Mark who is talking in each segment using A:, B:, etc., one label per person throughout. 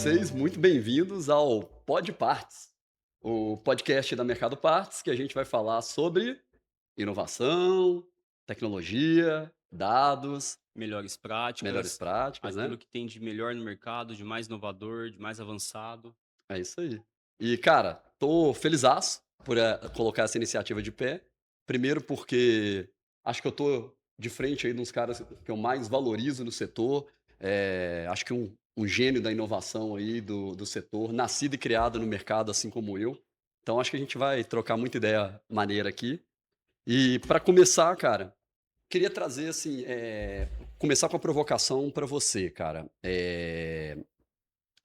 A: vocês muito bem-vindos ao Pod Parts, o podcast da Mercado Parts, que a gente vai falar sobre inovação, tecnologia, dados,
B: Melhores
A: melhores
B: práticas,
A: práticas,
B: aquilo
A: né?
B: que tem de melhor no mercado, de mais inovador, de mais avançado.
A: É isso aí. E, cara, tô felizaço por colocar essa iniciativa de pé. Primeiro porque acho que eu tô de frente aí dos caras que eu mais valorizo no setor. Acho que um gênio da inovação aí do setor, nascido e criado no mercado assim como eu. Então acho que a gente vai trocar muita ideia maneira aqui. E para começar, cara, queria trazer assim, começar com a provocação para você, cara.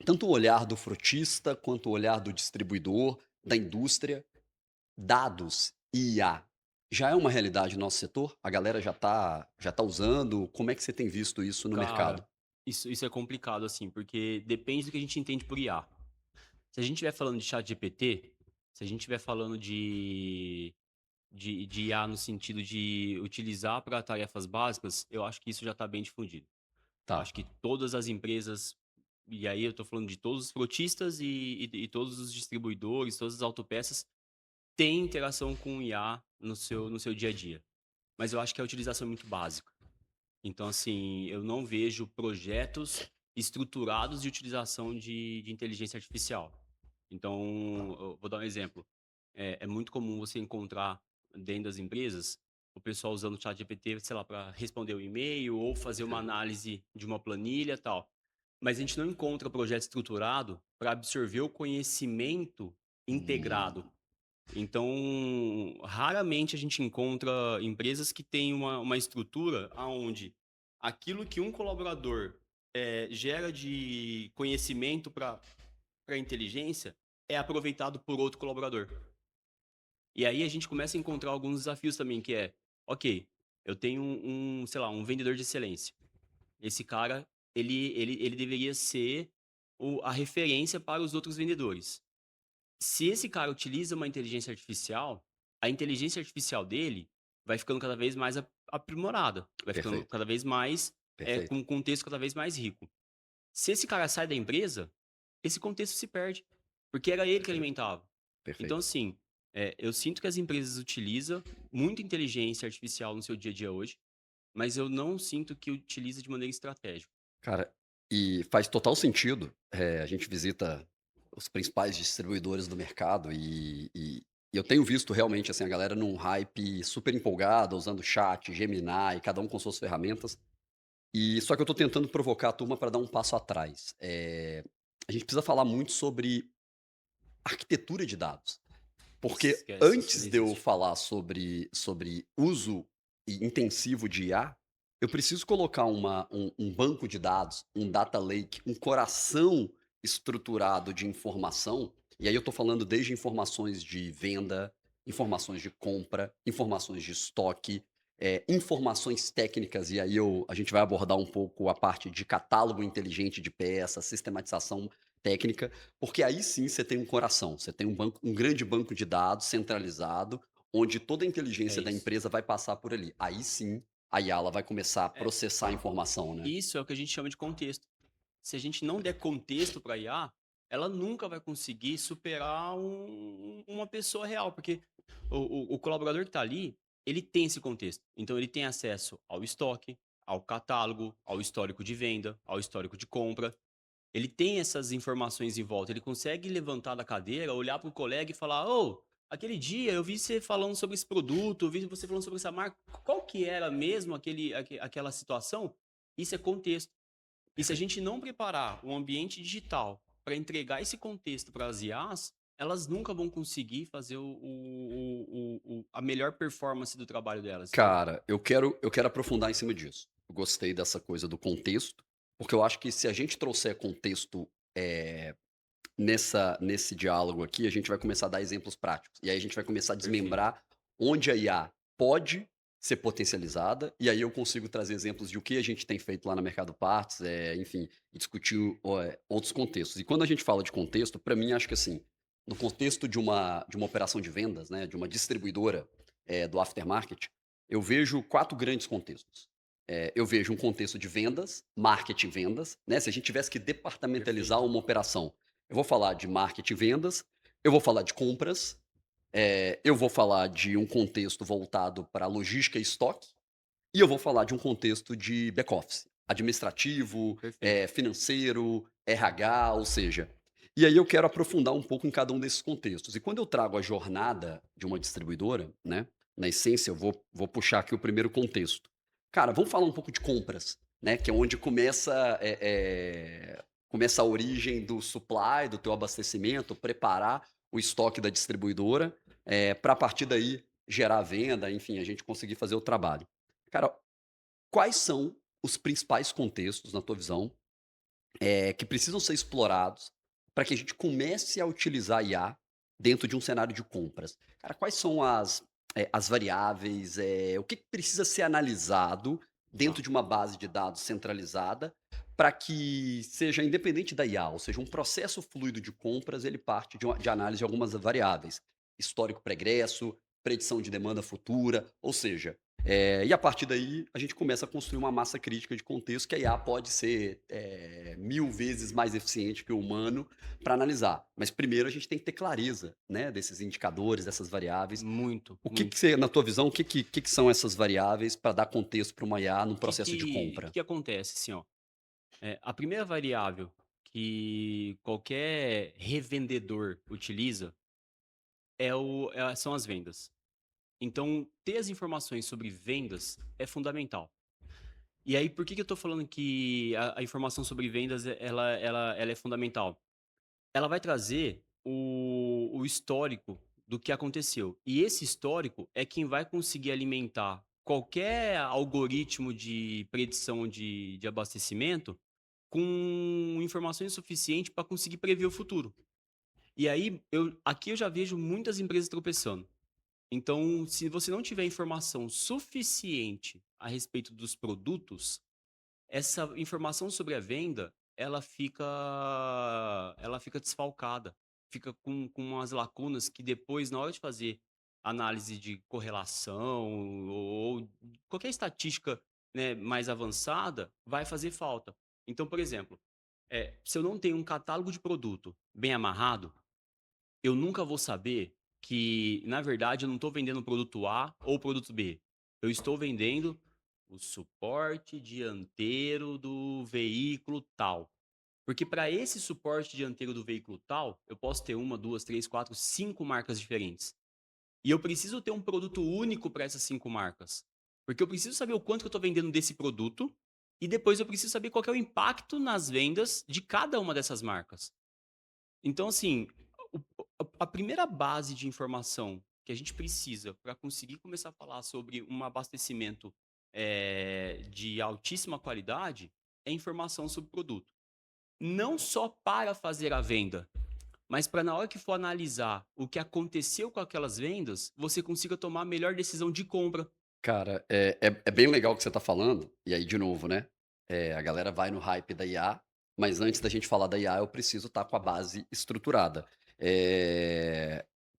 A: Tanto o olhar do frutista, quanto o olhar do distribuidor, da indústria, dados e IA, já é uma realidade no nosso setor? A galera já tá usando? Como é que você tem visto isso no mercado?
B: Cara, isso é complicado, assim, porque depende do que a gente entende por IA. Se a gente estiver falando de ChatGPT, se a gente estiver falando de IA no sentido de utilizar para tarefas básicas, eu acho que isso já está bem difundido. Eu
A: Tá.
B: acho que todas as empresas, e aí eu estou falando de todos os frotistas e todos os distribuidores, todas as autopeças, têm interação com IA no seu dia a dia. Mas eu acho que a utilização é muito básica. Então, assim, eu não vejo projetos estruturados de utilização de inteligência artificial. Então, eu vou dar um exemplo. É muito comum você encontrar dentro das empresas o pessoal usando o ChatGPT, sei lá, para responder o e-mail ou fazer uma análise de uma planilha, tal. Mas a gente não encontra projeto estruturado para absorver o conhecimento integrado.
A: Hum,
B: Então, raramente a gente encontra empresas que têm uma estrutura aonde aquilo que um colaborador gera de conhecimento para a inteligência é aproveitado por outro colaborador. E aí a gente começa a encontrar alguns desafios também, que é, ok, eu tenho sei lá, um vendedor de excelência. Esse cara, ele deveria ser a referência para os outros vendedores. Se esse cara utiliza uma inteligência artificial, a inteligência artificial dele vai ficando cada vez mais aprimorada, vai ficando
A: perfeito,
B: cada vez mais, com
A: perfeito,
B: um contexto cada vez mais rico. Se esse cara sai da empresa, esse contexto se perde, porque era ele que
A: perfeito,
B: alimentava. Então,
A: perfeito.
B: assim, eu sinto que as empresas utilizam muita inteligência artificial no seu dia a dia hoje, mas eu não sinto que utiliza de maneira estratégica.
A: Cara, e faz total sentido, a gente visita os principais distribuidores do mercado e eu tenho visto realmente, assim, a galera num hype super empolgada, usando chat, Gemini, cada um com suas ferramentas. E só que eu tô tentando provocar a turma para dar um passo atrás. A gente precisa falar muito sobre arquitetura de dados, porque
B: Esquece, isso não
A: antes de eu
B: existe.
A: falar sobre uso intensivo de IA, eu preciso colocar um banco de dados, um data lake, um coração estruturado de informação, e aí eu tô falando desde informações de venda, informações de compra, informações de estoque, informações técnicas, e aí a gente vai abordar um pouco a parte de catálogo inteligente de peças, sistematização técnica, porque aí sim você tem um coração, você tem um grande banco de dados centralizado, onde toda a
B: É
A: inteligência da
B: isso.
A: empresa vai passar por ali. Aí sim, a Yala vai começar a
B: É,
A: processar a informação, né.
B: isso é o que a gente chama de contexto. Se a gente não der contexto para a IA, ela nunca vai conseguir superar uma pessoa real, porque o colaborador que está ali, ele tem esse contexto. Então ele tem acesso ao estoque, ao catálogo, ao histórico de venda, ao histórico de compra. Ele tem essas informações em volta. Ele consegue levantar da cadeira, olhar para o colega e falar: "Ô, aquele dia eu vi você falando sobre esse produto, eu vi você falando sobre essa marca. Qual que era mesmo aquela situação?" Isso é contexto. E se a
A: Perfeito.
B: gente não preparar o ambiente digital para entregar esse contexto para as IAs, elas nunca vão conseguir fazer a melhor performance do trabalho delas, entendeu?
A: Cara, eu quero aprofundar em cima disso. Eu gostei dessa coisa do contexto, porque eu acho que se a gente trouxer contexto, nesse diálogo aqui, a gente vai começar a dar exemplos práticos. E aí a gente vai começar a
B: Perfeito.
A: desmembrar onde a IA pode ser potencializada, e aí eu consigo trazer exemplos de o que a gente tem feito lá na Mercado Parts, enfim, e discutir outros contextos. E quando a gente fala de contexto, para mim, acho que assim, no contexto de uma operação de vendas, né, de uma distribuidora do aftermarket, eu vejo quatro grandes contextos. Eu vejo um contexto de vendas, marketing vendas, né, se a gente tivesse que departamentalizar
B: Perfeito,
A: uma operação, eu vou falar de marketing vendas, eu vou falar de compras, eu vou falar de um contexto voltado para logística e estoque, e eu vou falar de um contexto de back-office, administrativo,
B: perfeito.
A: financeiro, RH, ou seja. E aí eu quero aprofundar um pouco em cada um desses contextos. E quando eu trago a jornada de uma distribuidora, né, na essência eu vou puxar aqui o primeiro contexto. Cara, vamos falar um pouco de compras, né, que é onde começa a origem do supply, do teu abastecimento, preparar o estoque da distribuidora, pra partir daí gerar venda, enfim, a gente conseguir fazer o trabalho. Cara, quais são os principais contextos, na tua visão, que precisam ser explorados para que a gente comece a utilizar IA dentro de um cenário de compras? Cara, quais são as variáveis, o que precisa ser analisado dentro
B: Tá.
A: de uma base de dados centralizada para que seja independente da IA, ou seja, um processo fluido de compras, ele parte de análise de algumas variáveis: histórico pregresso, predição de demanda futura, ou seja, e a partir daí, a gente começa a construir uma massa crítica de contexto que a IA pode ser 1000 vezes mais eficiente que o humano para analisar. Mas primeiro a gente tem que ter clareza, né, desses indicadores, dessas variáveis.
B: Muito,
A: O que que
B: muito.
A: você, na tua visão, o que que são essas variáveis para dar contexto para uma IA num
B: O que
A: processo de
B: que
A: compra?
B: que acontece, assim, ó, a primeira variável que qualquer revendedor utiliza são as vendas. Então, ter as informações sobre vendas é fundamental. E aí, por que que eu tô falando que a informação sobre vendas, ela é fundamental? Ela vai trazer o histórico do que aconteceu. E esse histórico é quem vai conseguir alimentar qualquer algoritmo de predição de abastecimento com informações suficientes para conseguir prever o futuro. E aí, aqui eu já vejo muitas empresas tropeçando. Então, se você não tiver informação suficiente a respeito dos produtos, essa informação sobre a venda, ela fica desfalcada, fica com umas lacunas que depois, na hora de fazer análise de correlação ou qualquer estatística, né, mais avançada, vai fazer falta. Então, por exemplo, se eu não tenho um catálogo de produto bem amarrado, eu nunca vou saber que, na verdade, eu não estou vendendo o produto A ou o produto B. Eu estou vendendo o suporte dianteiro do veículo tal. Porque para esse suporte dianteiro do veículo tal, eu posso ter uma, duas, três, quatro, cinco marcas diferentes. E eu preciso ter um produto único para essas cinco marcas. Porque eu preciso saber o quanto que eu estou vendendo desse produto e depois eu preciso saber qual que é o impacto nas vendas de cada uma dessas marcas. Então, assim, o a primeira base de informação que a gente precisa para conseguir começar a falar sobre um abastecimento, de altíssima qualidade, é informação sobre o produto. Não só para fazer a venda, mas para na hora que for analisar o que aconteceu com aquelas vendas, você consiga tomar a melhor decisão de compra.
A: Cara, é bem legal o que você está falando, e aí de novo, né, a galera vai no hype da IA, mas antes da gente falar da IA eu preciso estar com a base estruturada.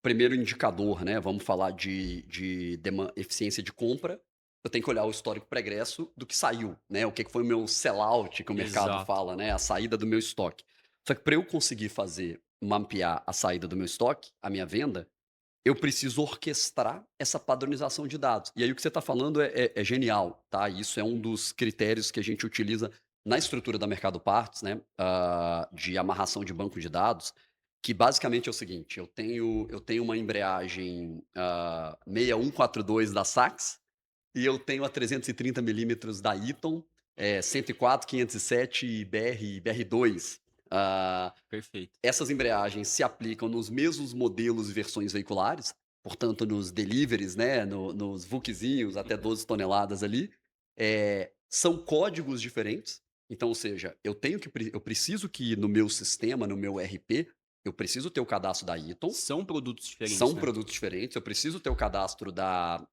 A: Primeiro indicador, né, vamos falar de eficiência de compra, eu tenho que olhar o histórico pregresso do que saiu, né, o que que foi o meu sell-out que o mercado
B: Exato.
A: fala, né, a saída do meu estoque. Só que para eu conseguir mapear a saída do meu estoque, a minha venda, eu preciso orquestrar essa padronização de dados. E aí o que você está falando é genial, tá? Isso é um dos critérios que a gente utiliza na estrutura da Mercado Parts, né, de amarração de banco de dados, que basicamente é o seguinte: eu tenho uma embreagem 6142 da Sachs e eu tenho a 330 milímetros da Eaton, 104, 507 BR2.
B: Perfeito.
A: Essas embreagens se aplicam nos mesmos modelos e versões veiculares, portanto nos deliveries, né, nos VUCzinhos até 12 toneladas ali, são códigos diferentes, então, ou seja, eu preciso que no meu sistema, no meu ERP, eu preciso ter o cadastro da Eaton,
B: São produtos diferentes,
A: são
B: né.
A: produtos diferentes, eu preciso ter o cadastro da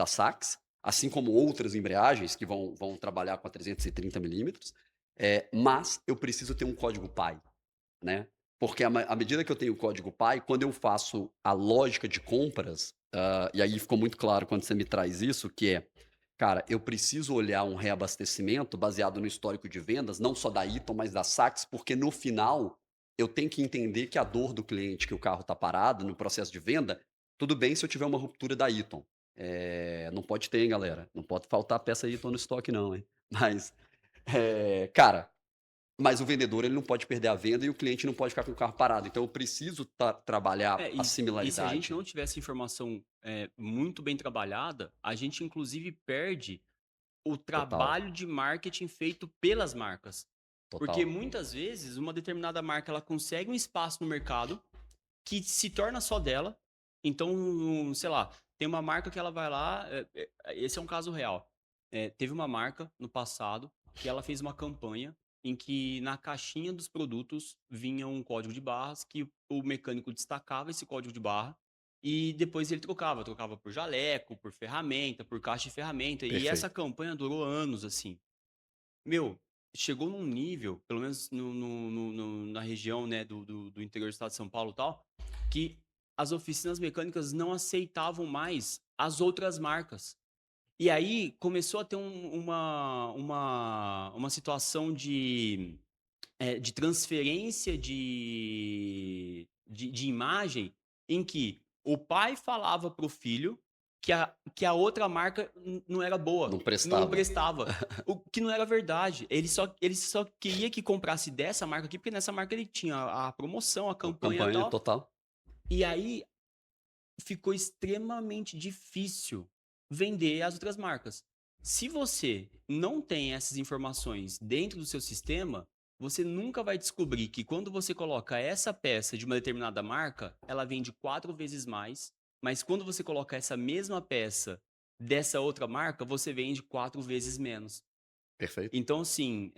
A: Sachs, assim como outras embreagens que vão trabalhar com a 330 milímetros, mas eu preciso ter um código PAI, né. Porque à medida que eu tenho o código PAI, quando eu faço a lógica de compras, e aí ficou muito claro quando você me traz isso, que é, Cara, eu preciso olhar um reabastecimento baseado no histórico de vendas, não só da Eaton, mas da Saks, porque no final eu tenho que entender que a dor do cliente, que o carro está parado no processo de venda, tudo bem se eu tiver uma ruptura da Eaton. Não pode ter, hein, galera. Não pode faltar peça Eaton no estoque, não, hein. Mas, cara, mas o vendedor ele não pode perder a venda e o cliente não pode ficar com o carro parado. Então eu preciso trabalhar
B: É,
A: a
B: e se a gente
A: similaridade.
B: não tiver essa informação, muito bem trabalhada, a gente inclusive perde o
A: Total,
B: trabalho de marketing feito pelas marcas. Porque
A: total.
B: muitas vezes uma determinada marca ela consegue um espaço no mercado que se torna só dela. Então, sei lá, tem uma marca que ela vai lá, esse é um caso real. Teve uma marca no passado que ela fez uma campanha em que na caixinha dos produtos vinha um código de barras que o mecânico destacava esse código de barra e depois ele trocava por jaleco, por ferramenta, por caixa de ferramenta. E essa
A: Perfeito.
B: campanha durou anos assim. Meu, chegou num nível, pelo menos na região, né, do interior do estado de São Paulo e tal, que as oficinas mecânicas não aceitavam mais as outras marcas. E aí começou a ter uma situação de transferência de imagem em que o pai falava pro filho que a outra marca não era
A: Não
B: boa, não
A: prestava.
B: prestava. O que não era verdade. Ele só queria que comprasse dessa marca aqui, porque nessa marca ele tinha a promoção, a
A: A
B: campanha e
A: campanha
B: tal.
A: total.
B: E aí ficou extremamente difícil vender as outras marcas. Se você não tem essas informações dentro do seu sistema, você nunca vai descobrir que quando você coloca essa peça de uma determinada marca, ela vende 4 vezes mais, mas quando você coloca essa mesma peça dessa outra marca, você vende 4 vezes menos.
A: Perfeito.
B: Então, assim,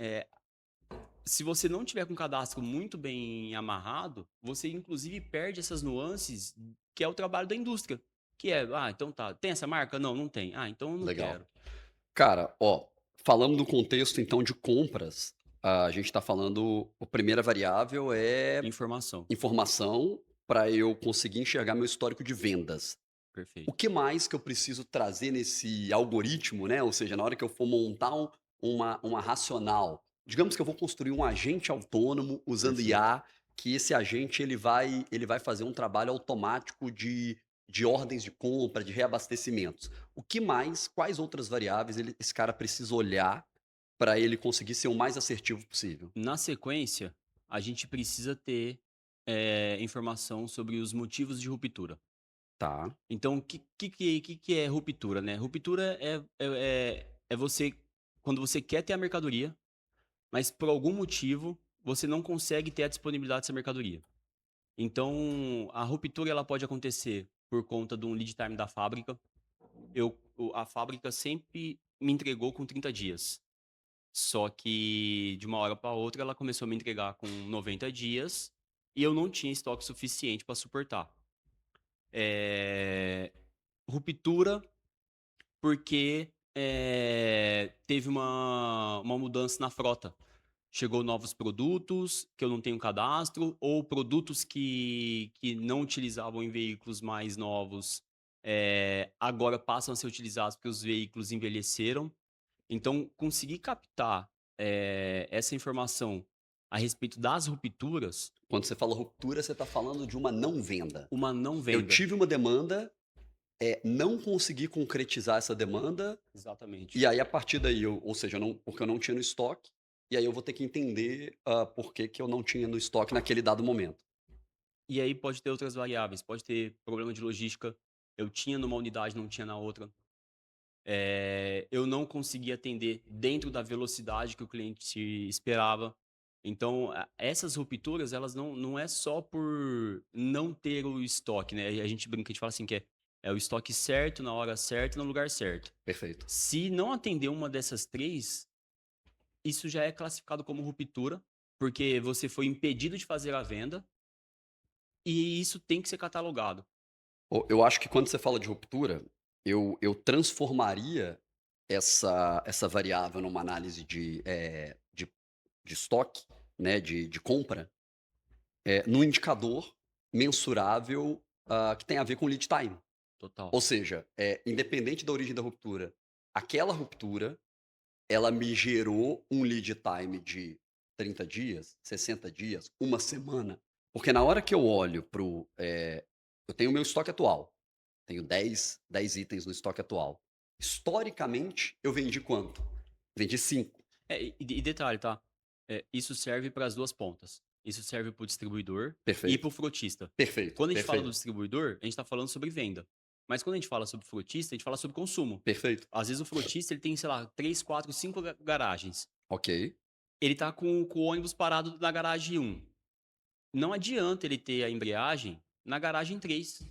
B: se você não tiver com o cadastro muito bem amarrado, você inclusive perde essas nuances que é o trabalho da indústria. Que é, então tá, tem essa marca? Não, não tem. Ah, então eu não
A: Legal.
B: quero.
A: Cara, ó, falando do contexto então de compras, a gente tá falando a primeira variável é
B: Informação.
A: informação para eu conseguir enxergar meu histórico de vendas. O
B: Perfeito.
A: que mais que eu preciso trazer nesse algoritmo, né, ou seja, na hora que eu for montar uma racional, digamos que eu vou construir um agente autônomo usando
B: Perfeito.
A: IA, que esse agente ele vai fazer um trabalho automático de ordens de compra, de reabastecimentos. O que mais, quais outras variáveis esse cara precisa olhar para ele conseguir ser o mais assertivo possível?
B: Na sequência, a gente precisa ter informação sobre os motivos de ruptura.
A: Tá,
B: Então, o que é ruptura, né? Ruptura é você, quando você quer ter a mercadoria, mas por algum motivo você não consegue ter a disponibilidade dessa mercadoria. Então, a ruptura ela pode acontecer por conta de um lead time da fábrica. A fábrica sempre me entregou com 30 dias. Só que de uma hora para outra ela começou a me entregar com 90 dias e eu não tinha estoque suficiente para suportar. Eh, Ruptura porque teve uma mudança na frota. Chegou novos produtos que eu não tenho cadastro, ou produtos que não utilizavam em veículos mais novos, agora passam a ser utilizados porque os veículos envelheceram. Então, conseguir captar, essa informação a respeito das rupturas,
A: quando você fala ruptura, você está falando de uma não venda.
B: uma não
A: Eu
B: venda.
A: tive uma demanda, não consegui concretizar essa demanda,
B: Exatamente.
A: e aí a partir daí ou seja, eu não porque eu não tinha no estoque, e aí eu vou ter que entender, por que que eu não tinha no estoque naquele dado momento.
B: E aí pode ter outras variáveis, pode ter problema de logística, eu tinha numa unidade, não tinha na outra. Eu não conseguia atender dentro da velocidade que o cliente esperava. Então, essas rupturas, elas não é só por não ter o estoque, né? A gente brinca, a gente fala assim que é o estoque certo, na hora certa, no lugar certo.
A: Perfeito.
B: Se não atender uma dessas três, isso já é classificado como ruptura, porque você foi impedido de fazer a venda e isso tem que ser catalogado.
A: Eu acho que quando você fala de ruptura, eu transformaria essa variável numa análise de estoque, né, de compra, num indicador mensurável, que tem a ver com lead time.
B: Total.
A: Ou seja, independente da origem da ruptura, aquela ruptura, ela me gerou um lead time de 30 dias, 60 dias, uma semana, porque na hora que eu olho para eu tenho o meu estoque atual, tenho 10 itens no estoque atual. Historicamente, eu vendi quanto? Vendi 5.
B: E detalhe, tá? Isso serve para as 2 pontas. Isso serve para o distribuidor e para
A: Perfeito,
B: o frotista.
A: perfeito,
B: Quando a gente fala do
A: perfeito,
B: distribuidor, a gente está falando sobre venda. Mas quando a gente fala sobre frotista, a gente fala sobre consumo.
A: perfeito.
B: Às vezes o frotista ele tem, sei lá, 3, 4, 5 garagens.
A: Ok,
B: Ele tá com o ônibus parado na garagem 1. Não adianta ele ter a embreagem na garagem 3. O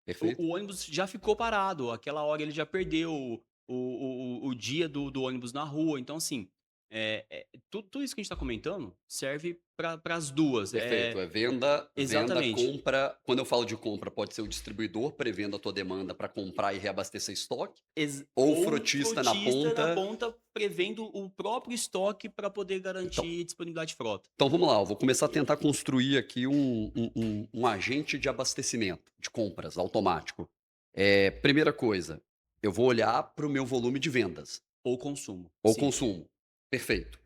A: perfeito.
B: ônibus já ficou parado, aquela hora ele já perdeu o dia do ônibus na rua. Então, assim, tudo isso que a gente está comentando serve para as duas.
A: Perfeito, é venda,
B: Exatamente.
A: compra. Quando eu falo de compra, pode ser o distribuidor prevendo a tua demanda para comprar e reabastecer estoque, ou o
B: Ou o
A: frotista na
B: frotista na
A: ponta.
B: ponta prevendo o próprio estoque para poder
A: Então
B: garantir disponibilidade de frota.
A: então vamos lá, eu vou começar a tentar construir aqui um agente de abastecimento, de compras automático. Primeira coisa, eu vou olhar para o meu volume de vendas,
B: Ou consumo,
A: ou
B: sim.
A: consumo. Perfeito.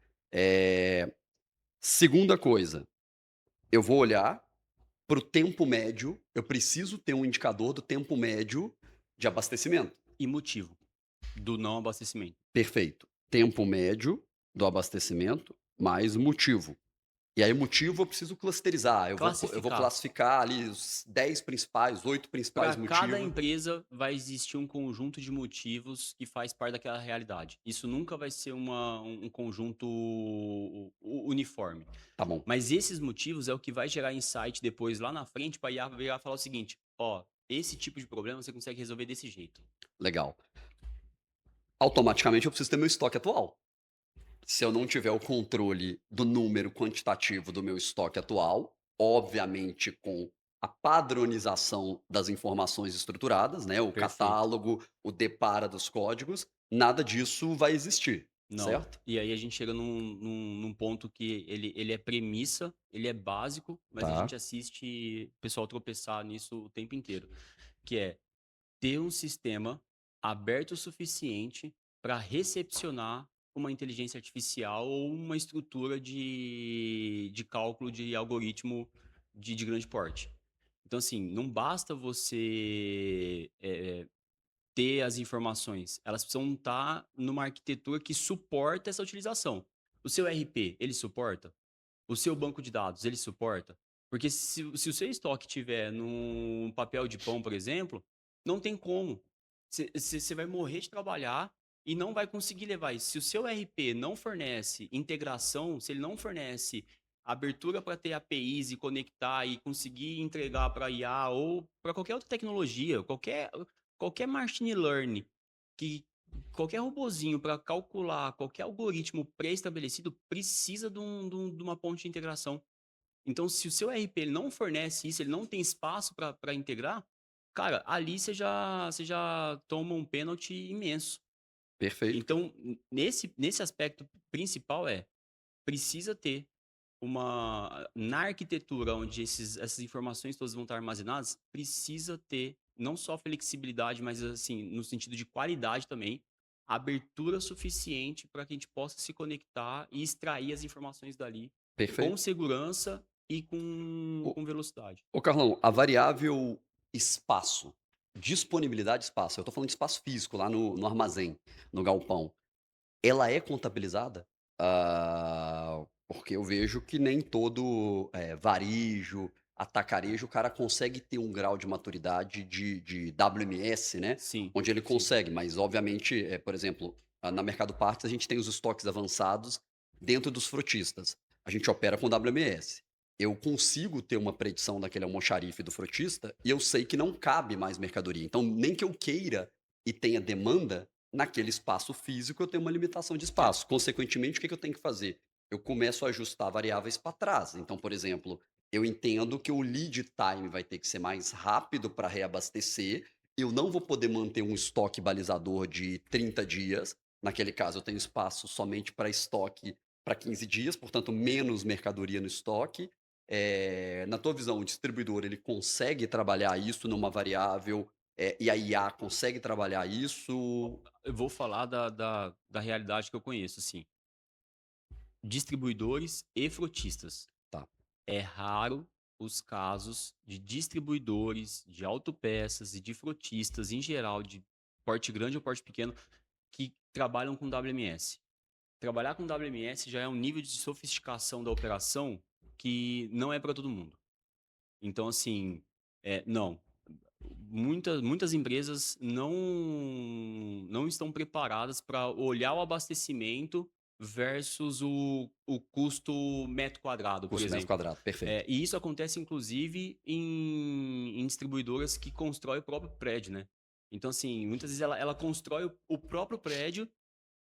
A: Segunda coisa, eu vou olhar para o tempo médio, eu preciso ter um indicador do tempo médio de abastecimento.
B: E motivo do não abastecimento.
A: Perfeito. Tempo médio do abastecimento mais motivo. E aí, motivo eu preciso clusterizar. Eu vou
B: Classificar.
A: classificar ali os 10 principais, 8 principais
B: Para cada
A: motivos.
B: empresa vai existir um conjunto de motivos que faz parte daquela realidade. Isso nunca vai ser um conjunto uniforme.
A: Tá bom,
B: Mas esses motivos é o que vai gerar insight depois lá na frente para IA virar e falar o seguinte: ó, esse tipo de problema você consegue resolver desse jeito.
A: legal. Automaticamente eu preciso ter meu estoque atual. Se eu não tiver o controle do número quantitativo do meu estoque atual, obviamente com a padronização das informações estruturadas, né, o
B: Perfeito.
A: catálogo, o depara dos códigos, nada disso vai existir,
B: Não.
A: certo?
B: E aí a gente chega num ponto que ele é premissa, ele é básico, mas a
A: Tá,
B: gente assiste o pessoal tropeçar nisso o tempo inteiro, que é ter um sistema aberto o suficiente para recepcionar uma inteligência artificial ou uma estrutura de cálculo de algoritmo de grande porte. Então, assim, não basta você ter as informações, elas precisam estar numa arquitetura que suporta essa utilização. O seu RP, ele suporta? O seu banco de dados, ele suporta? Porque se o seu estoque tiver num papel de pão, por exemplo, não tem como. Você vai morrer de trabalhar e não vai conseguir levar isso. Se o seu RP não fornece integração, se ele não fornece abertura para ter APIs e conectar e conseguir entregar para IA ou para qualquer outra tecnologia, qualquer machine learning, que qualquer robozinho para calcular qualquer algoritmo pré-estabelecido precisa de uma ponte de integração. Então, se o seu RP ele não fornece isso, ele não tem espaço para integrar, cara, ali você já toma um pênalti imenso.
A: perfeito.
B: Então, nesse aspecto principal precisa ter na arquitetura onde essas informações todas vão estar armazenadas, precisa ter não só flexibilidade, mas assim, no sentido de qualidade também, abertura suficiente para que a gente possa se conectar e extrair as informações dali com
A: Perfeito.
B: segurança e com velocidade.
A: Ô Carlão, a variável espaço, disponibilidade de espaço, eu tô falando de espaço físico lá no armazém, no galpão, ela é contabilizada? Porque eu vejo que nem todo, varejo, atacarejo, o cara consegue ter um grau de maturidade de WMS, né,
B: Sim,
A: onde ele
B: sim.
A: consegue, mas obviamente, por exemplo, na Mercado Partes a gente tem os estoques avançados dentro dos frotistas, a gente opera com WMS. Eu consigo ter uma predição daquele almoxarife do frotista e eu sei que não cabe mais mercadoria, então nem que eu queira e tenha demanda, naquele espaço físico eu tenho uma limitação de
B: É,
A: espaço. Consequentemente, o que que eu tenho que fazer? Eu começo a ajustar variáveis para trás. Então, por exemplo, eu entendo que o lead time vai ter que ser mais rápido para reabastecer. Eu não vou poder manter um estoque balizador de 30 dias. Naquele caso, eu tenho espaço somente para estoque para 15 dias, portanto, menos mercadoria no estoque. Na tua visão, o distribuidor ele consegue trabalhar isso numa variável e a IA consegue trabalhar isso?
B: Eu vou falar da realidade que eu conheço, assim. Distribuidores e frotistas.
A: Tá,
B: É raro os casos de distribuidores de autopeças e de frotistas, em geral, de porte grande ou porte pequeno, que trabalham com WMS. Trabalhar com WMS já é um nível de sofisticação da operação que não é para todo mundo. Então, assim, não. Muitas empresas não estão preparadas para olhar o abastecimento versus o custo metro quadrado, por
A: custo metro
B: exemplo.
A: quadrado, perfeito.
B: E isso acontece, inclusive, em distribuidoras que constroem o próprio prédio, né? Então, assim, muitas vezes ela constrói o próprio prédio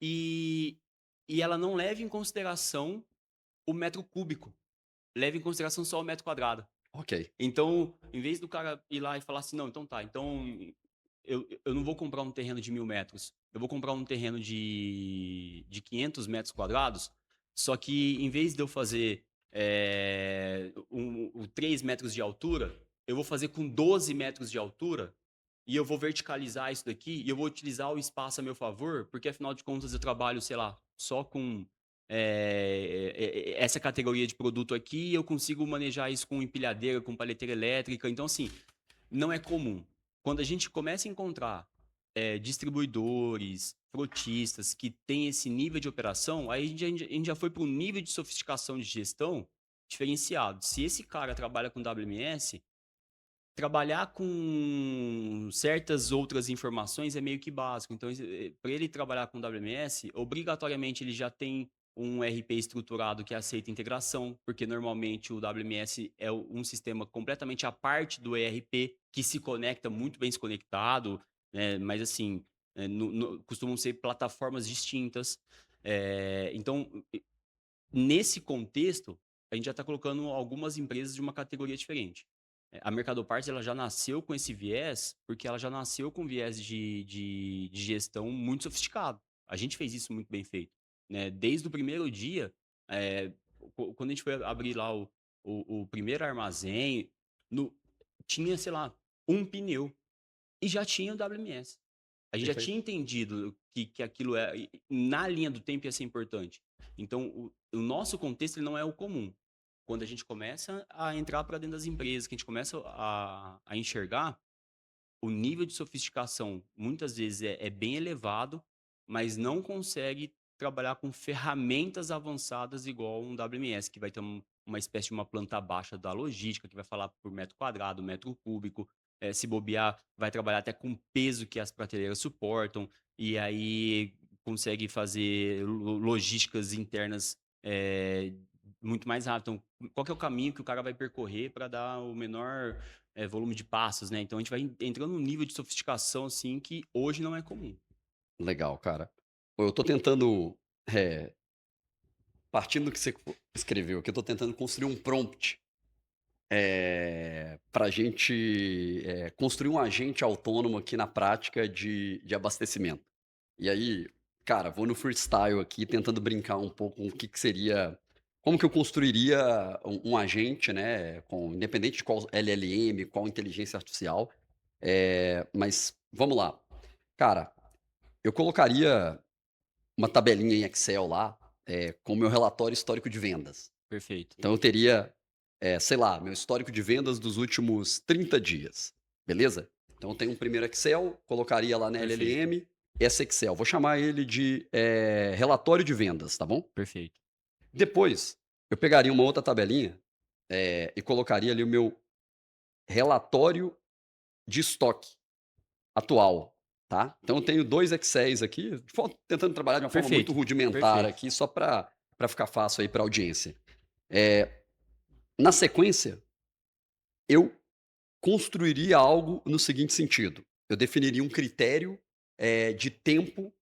B: e, e ela não leva em consideração o metro cúbico, leva em consideração só o metro quadrado.
A: Ok,
B: Então, em vez do cara ir lá e falar assim, não, então tá, então eu não vou comprar um terreno de 1.000 metros, eu vou comprar um terreno de 500 metros quadrados, só que em vez de eu fazer 3 metros de altura, eu vou fazer com 12 metros de altura e eu vou verticalizar isso daqui e eu vou utilizar o espaço a meu favor, porque afinal de contas eu trabalho, sei lá, só com essa categoria de produto aqui, eu consigo manejar isso com empilhadeira, com palheteira elétrica. Então, assim, não é comum. Quando a gente começa a encontrar distribuidores, frotistas que têm esse nível de operação, aí a gente já foi para um nível de sofisticação de gestão diferenciado. Se esse cara trabalha com WMS, trabalhar com certas outras informações é meio que básico. Então, para ele trabalhar com WMS, obrigatoriamente ele já tem um RP estruturado que aceita integração, porque normalmente o WMS é um sistema completamente à parte do ERP, que se conecta muito bem se conectado, né? Mas assim, costumam ser plataformas distintas. Então, nesse contexto, a gente já está colocando algumas empresas de uma categoria diferente. A Mercado Parts ela já nasceu com esse viés, porque ela já nasceu com viés de gestão muito sofisticado. A gente fez isso muito bem feito. Né? Desde o primeiro dia, é, quando a gente foi abrir lá o primeiro armazém, no, tinha, sei lá, um pneu e já tinha o WMS. A gente já tinha
A: perfeito.
B: entendido que aquilo na linha do tempo ia ser importante. Então, o nosso contexto ele não é o comum. Quando a gente começa a entrar para dentro das empresas, que a gente começa a enxergar, o nível de sofisticação muitas vezes é bem elevado, mas não consegue trabalhar com ferramentas avançadas igual um WMS, que vai ter uma espécie de uma planta baixa da logística, que vai falar por metro quadrado, metro cúbico. Se bobear, vai trabalhar até com peso que as prateleiras suportam, e aí consegue fazer logísticas internas muito mais rápido. Então, qual que é o caminho que o cara vai percorrer para dar o menor volume de passos, né? Então a gente vai entrando num nível de sofisticação assim que hoje não é comum.
A: Legal, cara. Pô, eu tô tentando, eh, partindo do que você escreveu aqui, eu tô tentando construir um prompt, pra gente, construir um agente autônomo aqui na prática de abastecimento. E aí, cara, vou no freestyle aqui tentando brincar um pouco com o que que seria como que eu construiria um agente, né, com independente de qual LLM, qual inteligência artificial, mas vamos lá. Cara, eu colocaria uma tabelinha em Excel lá, com o meu relatório histórico de vendas.
B: Perfeito,
A: Então eu teria, sei lá, meu histórico de vendas dos últimos 30 dias, beleza? Então eu tenho um primeiro Excel, colocaria lá na
B: perfeito,
A: LLM, esse Excel, vou chamar ele de, relatório de vendas, tá bom?
B: perfeito.
A: Depois, eu pegaria uma outra tabelinha, e colocaria ali o meu relatório de estoque atual, tá? Então eu tenho 2 Excéis aqui, tentando trabalhar de uma forma muito
B: Perfeito,
A: rudimentar
B: perfeito.
A: aqui, só para ficar fácil aí para a audiência. Na sequência, eu construiria algo no seguinte sentido: eu definiria um critério, de tempo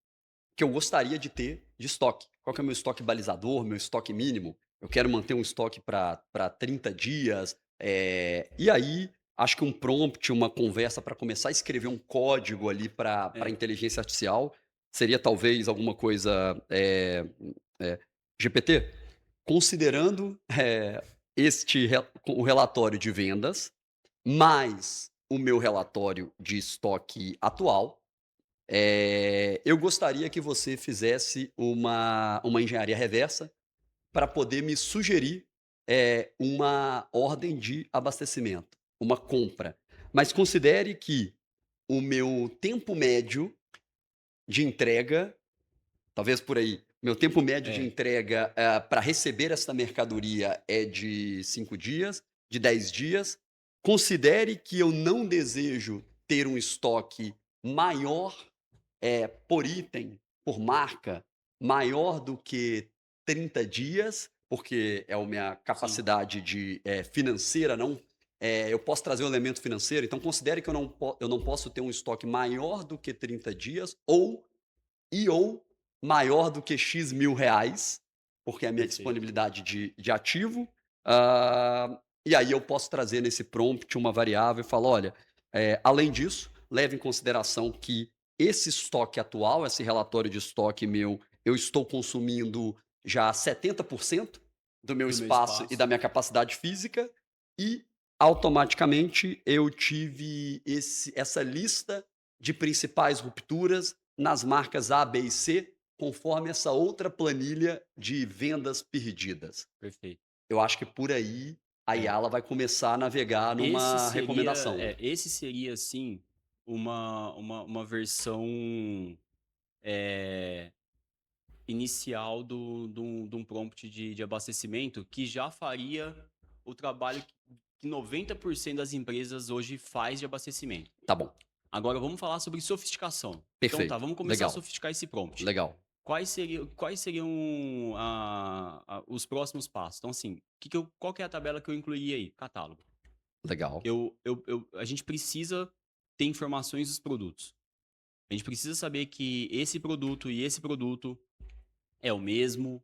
A: que eu gostaria de ter de estoque. Qual que é o meu estoque balizador, meu estoque mínimo? Eu quero manter um estoque para 30 dias, e aí acho que um prompt, uma conversa para começar a escrever um código ali para
B: É,
A: inteligência artificial, seria talvez alguma coisa, GPT? Considerando, o relatório de vendas, mais o meu relatório de estoque atual. Eu gostaria que você fizesse uma engenharia reversa para poder me sugerir, uma ordem de abastecimento, uma compra. Mas considere que o meu tempo médio de entrega, talvez por aí, meu tempo médio de
B: É,
A: entrega, para receber essa mercadoria é de 5 dias, de 10 dias. Considere que eu não desejo ter um estoque maior, por item, por marca, maior do que 30 dias, porque é a minha
B: sim,
A: capacidade financeira não, eu posso trazer o elemento financeiro, então considere que eu não posso ter um estoque maior do que 30 dias ou maior do que "X mil reais", porque é a minha
B: perfeito.
A: disponibilidade de ativo. E aí eu posso trazer nesse prompt uma variável e falar: "Olha, além disso, leve em consideração que esse estoque atual, esse relatório de estoque meu, eu estou consumindo já 70% do meu
B: Do meu
A: espaço e da
B: espaço.
A: minha capacidade física", e automaticamente eu tive essa lista de principais rupturas nas marcas A, B e C, conforme essa outra planilha de vendas perdidas.
B: Perfeito.
A: Eu acho que por aí a
B: É.
A: Yala vai começar a navegar
B: Esse
A: numa
B: seria
A: recomendação.
B: esse seria, assim, uma versão, eh, inicial de um prompt de abastecimento que já faria o trabalho que 90% das empresas hoje faz de abastecimento.
A: Tá bom,
B: Agora vamos falar sobre sofisticação. Então tá,
A: perfeito,
B: vamos começar a
A: legal,
B: sofisticar esse prompt.
A: legal,
B: Quais seriam os próximos passos? Então, assim, qual que é a tabela que eu incluiria aí? Catálogo.
A: legal,
B: A gente precisa ter informações dos produtos. A gente precisa saber que esse produto e esse produto é o mesmo,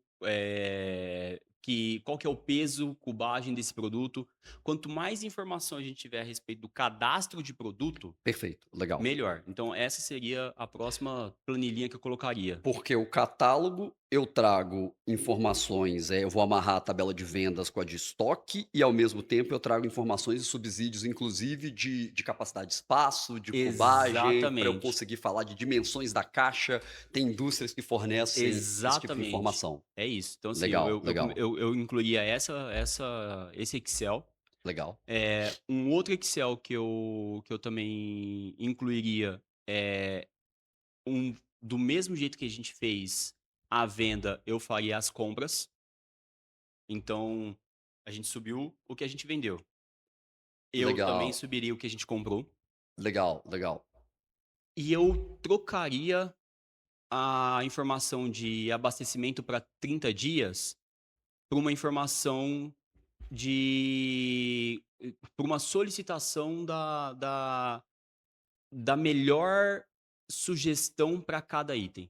B: qual que é o peso, cubagem desse produto. Quanto mais informação a gente tiver a respeito do cadastro de produto,
A: perfeito, legal.
B: melhor. Então essa seria a próxima planilhinha que eu colocaria.
A: Porque o catálogo, eu trago informações, eu vou amarrar a tabela de vendas com a de estoque e, ao mesmo tempo, eu trago informações e subsídios, inclusive de capacidade de espaço, de cubagem, para eu
B: Exatamente,
A: conseguir falar de dimensões da caixa. Tem indústrias que fornecem esse tipo de
B: exatamente.
A: informação.
B: É isso. Então assim,
A: Legal, legal,
B: eu incluiria esse Excel.
A: legal.
B: Um outro Excel que eu também incluiria é do mesmo jeito que a gente fez a venda, eu faria as compras. Então, a gente subiu o que a gente vendeu. Eu também
A: Legal,
B: subiria o que a gente comprou.
A: legal, legal.
B: E eu trocaria a informação de abastecimento para 30 dias para uma informação de para uma solicitação da melhor sugestão para cada item.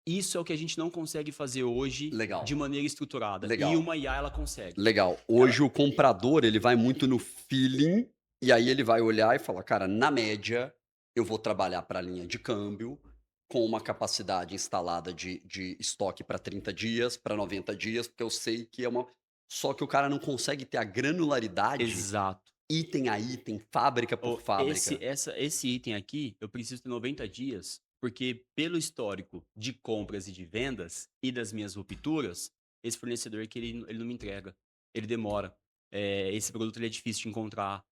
B: Isso é o que a gente não consegue fazer hoje
A: Legal,
B: de maneira estruturada, e
A: legal.
B: uma IA ela consegue.
A: Legal.
B: Ela
A: Hoje o comprador, ele vai muito no feeling, e aí ele vai olhar e falar: "Cara, na média, eu vou trabalhar para a linha de câmbio, com uma capacidade instalada de estoque para 30 dias, para 90 dias", porque eu sei que é uma só que o cara não consegue ter a granularidade,
B: exato.
A: item a item, fábrica por
B: O esse
A: fábrica.
B: essa esse item aqui, eu preciso ter 90 dias, porque pelo histórico de compras e de vendas, e das minhas rupturas, esse fornecedor que ele não me entrega, ele demora. Esse produto ele é difícil de encontrar,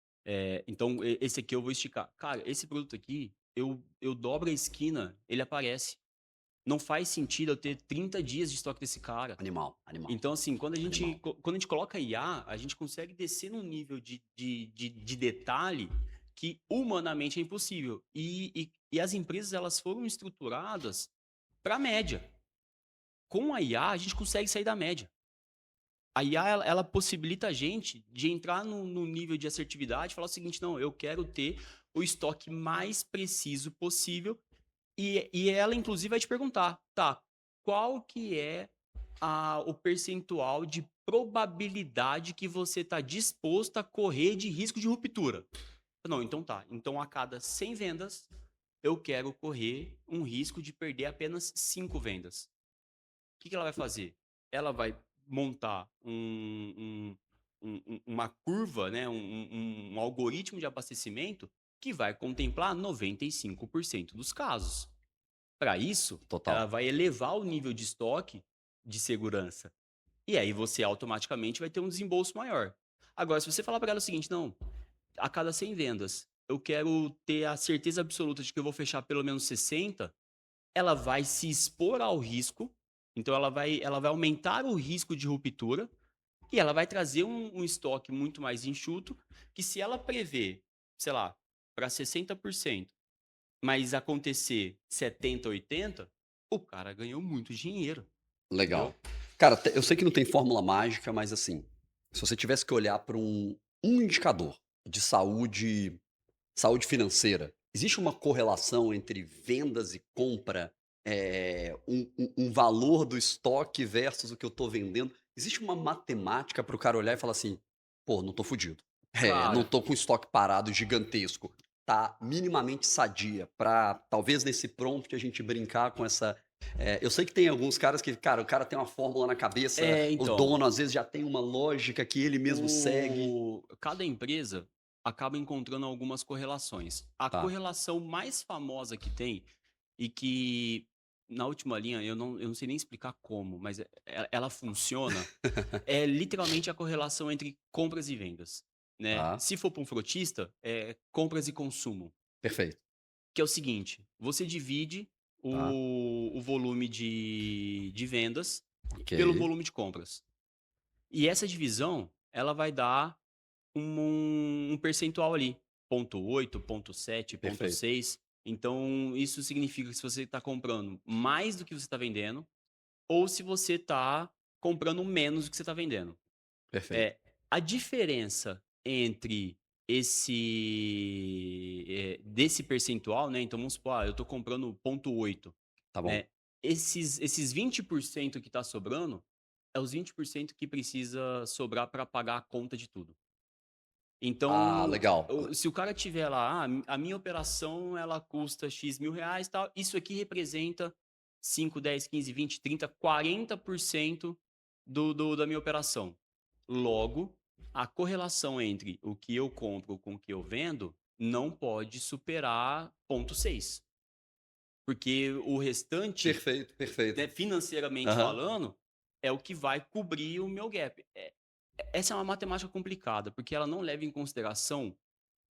B: então esse aqui eu vou esticar. Cara, esse produto aqui, eu dobro a esquina, ele aparece. Não faz sentido eu ter 30 dias de estoque desse cara.
A: Animal, animal,
B: Então, assim,
A: animal.
B: quando a gente coloca IA, a gente consegue descer num nível de detalhe que humanamente é impossível. E as empresas, elas foram estruturadas para média. Com a IA, a gente consegue sair da média. A IA, ela possibilita a gente de entrar no nível de assertividade e falar o seguinte: não, eu quero ter o estoque mais preciso possível. E ela, inclusive, vai te perguntar, tá, qual que é o percentual de probabilidade que você está disposto a correr de risco de ruptura? Não, então tá. Então, a cada 100 vendas, eu quero correr um risco de perder apenas 5 vendas. O que que ela vai fazer? Ela vai montar uma curva, né, um algoritmo de abastecimento que vai contemplar 95% dos casos. Para isso, ela
A: Total.
B: vai elevar o nível de estoque de segurança. E aí você automaticamente vai ter um desembolso maior. Agora, se você falar para ela o seguinte, não, a cada 100 vendas, eu quero ter a certeza absoluta de que eu vou fechar pelo menos 60, ela vai se expor ao risco, então ela vai aumentar o risco de ruptura e ela vai trazer um estoque muito mais enxuto, que se ela prever, sei lá, para 60%, mas acontecer 70, 80, o cara ganhou muito dinheiro, entendeu?
A: Legal. Cara, eu sei que não tem fórmula mágica, mas assim, se você tivesse que olhar para um indicador de saúde financeira, existe uma correlação entre vendas e compra, um valor do estoque versus o que eu estou vendendo? Existe uma matemática para o cara olhar e falar assim: "Pô, não estou fudido. Não
B: Cara,
A: estou com estoque parado gigantesco. Tá minimamente sadia", para talvez nesse prompt a gente brincar com essa eu sei que tem alguns caras que, cara, o cara tem uma fórmula na cabeça, o
B: então,
A: dono às vezes já tem uma lógica que ele mesmo segue.
B: cada empresa acaba encontrando algumas correlações. A
A: Tá.
B: correlação mais famosa que tem, e que na última linha eu não sei nem explicar como, mas ela funciona, é literalmente a correlação entre compras e vendas, né.
A: Tá,
B: Se for para um frotista, é compras e consumo,
A: perfeito.
B: que é o seguinte, você divide
A: Tá,
B: o volume de vendas
A: ok.
B: pelo volume de compras. E essa divisão, ela vai dar um percentual ali, 0,8, 0,7,
A: Perfeito,
B: 0,6. Então, isso significa que se você está comprando mais do que você está vendendo, ou se você está comprando menos do que você está vendendo.
A: perfeito.
B: É, a diferença entre desse percentual, né? Então vamos supor, eu estou comprando 0,8,
A: Tá bom.
B: né? Esses 20% que está sobrando é os 20% que precisa sobrar para pagar a conta de tudo.
A: Ah,
B: Então,
A: legal.
B: se o cara tiver lá, a minha operação ela custa X mil reais, tal, isso aqui representa 5, 10, 15, 20, 30, 40% da minha operação. Logo, a correlação entre o que eu compro com o que eu vendo não pode superar 0,6, porque o restante,
A: Perfeito, perfeito.
B: né, financeiramente
A: Aham.
B: falando, é o que vai cobrir o meu gap. Essa é uma matemática complicada, porque ela não leva em consideração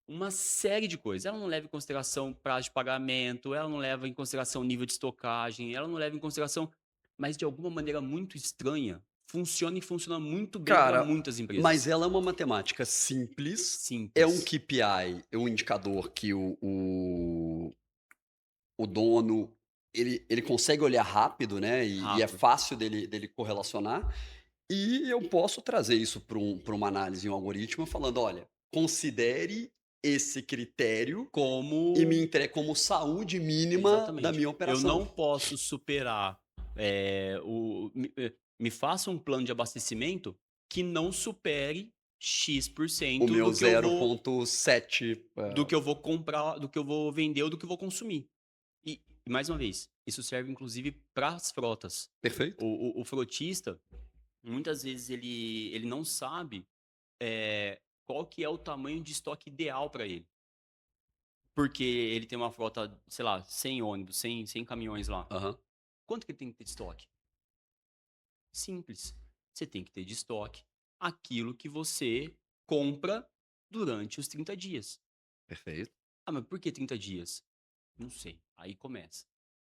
B: uma série de coisas. Ela não leva em consideração prazo de pagamento, ela não leva em consideração nível de estocagem, ela não leva em consideração, mas de alguma maneira muito estranha, funciona e funciona muito bem para
A: Cara,
B: muitas
A: mas
B: empresas.
A: ela é uma matemática simples, é um
B: Simples,
A: KPI, é um indicador que o dono, ele consegue olhar rápido, né, e é
B: rápido.
A: fácil dele correlacionar, e eu posso trazer isso pra uma análise em um algoritmo falando: "Olha, considere esse critério e me
B: Como
A: entregue como saúde mínima da
B: exatamente.
A: minha
B: Eu
A: operação".
B: não posso superar, me faça um plano de abastecimento que não supere
A: O
B: X%
A: meu
B: do que eu vou
A: 0,7,
B: comprar, do que eu vou vender ou do que eu vou consumir. E mais uma vez, isso serve inclusive para as frotas.
A: perfeito.
B: O frotista, muitas vezes ele não sabe, qual que é o tamanho de estoque ideal para ele. Porque ele tem uma frota, sei lá, 100 ônibus, 100 caminhões lá.
A: Aham,
B: Quanto que ele tem que ter de estoque? Simples. Você tem que ter de estoque aquilo que você compra durante os 30 dias.
A: perfeito.
B: Ah, mas por que 30 dias? Não sei. Aí começa.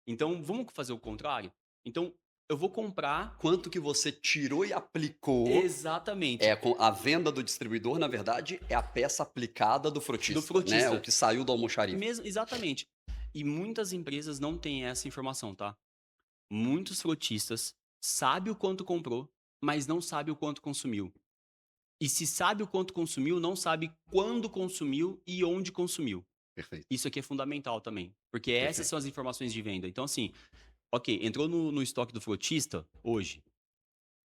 B: Então, vamos fazer o contrário? Então, eu vou comprar
A: Quanto que você tirou e aplicou,
B: exatamente
A: a venda do distribuidor, na verdade, é a peça aplicada do
B: do
A: frotista, né, o
B: frotista.
A: que saiu do almoxarife.
B: Mesmo, exatamente. E muitas empresas não têm essa informação, tá? Muitos frotistas sabem o quanto comprou, mas não sabe o quanto consumiu. E se sabe o quanto consumiu, não sabe quando consumiu e onde consumiu.
A: Perfeito,
B: Isso aqui é fundamental também, porque essas
A: perfeito.
B: são as informações de venda. Então, assim, ok, entrou no estoque do frotista hoje,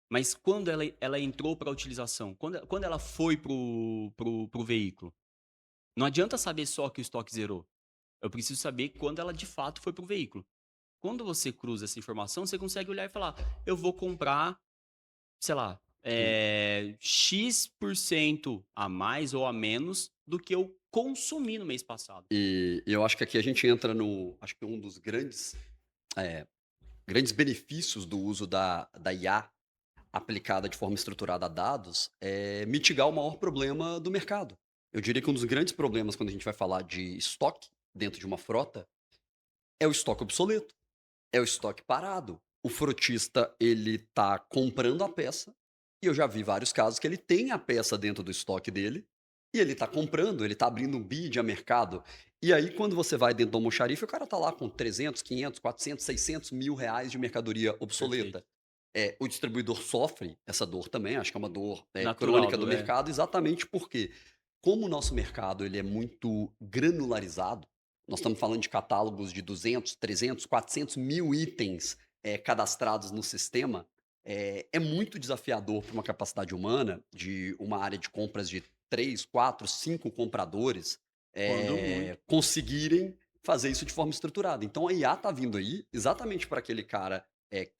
B: mas quando ela entrou para a utilização, quando ela foi pro veículo, não adianta saber só que o estoque zerou. Eu preciso saber quando ela de fato foi pro veículo. Quando você cruza essa informação, você consegue olhar e falar: eu vou comprar, sei lá,
A: Sim,
B: X% a mais ou a menos do que eu consumi no mês passado.
A: E eu acho que aqui a gente entra no acho que um dos eh, grandes benefícios do uso da IA aplicada de forma estruturada a dados é mitigar o maior problema do mercado. Eu diria que um dos grandes problemas quando a gente vai falar de estoque dentro de uma frota é o estoque obsoleto, é o estoque parado. O frotista, ele tá comprando a peça, e eu já vi vários casos que ele tem a peça dentro do estoque dele, e ele tá comprando, ele tá abrindo um bid a mercado. E aí, quando você vai dentro do almoxarife, o cara tá lá com 300, 500, 400, 600 mil reais de mercadoria
B: Perfeito.
A: obsoleta. O distribuidor sofre essa dor também, acho que é uma dor
B: Natural
A: crônica do
B: do é,
A: mercado, exatamente porque, como o nosso mercado ele é muito granularizado, nós estamos falando de catálogos de 200, 300, 400 mil itens cadastrados no sistema. É muito desafiador para uma capacidade humana de uma área de compras de 3, 4, 5 compradores
B: quando muito.
A: conseguirem fazer isso de forma estruturada. Então a IA está vindo aí exatamente para aquele cara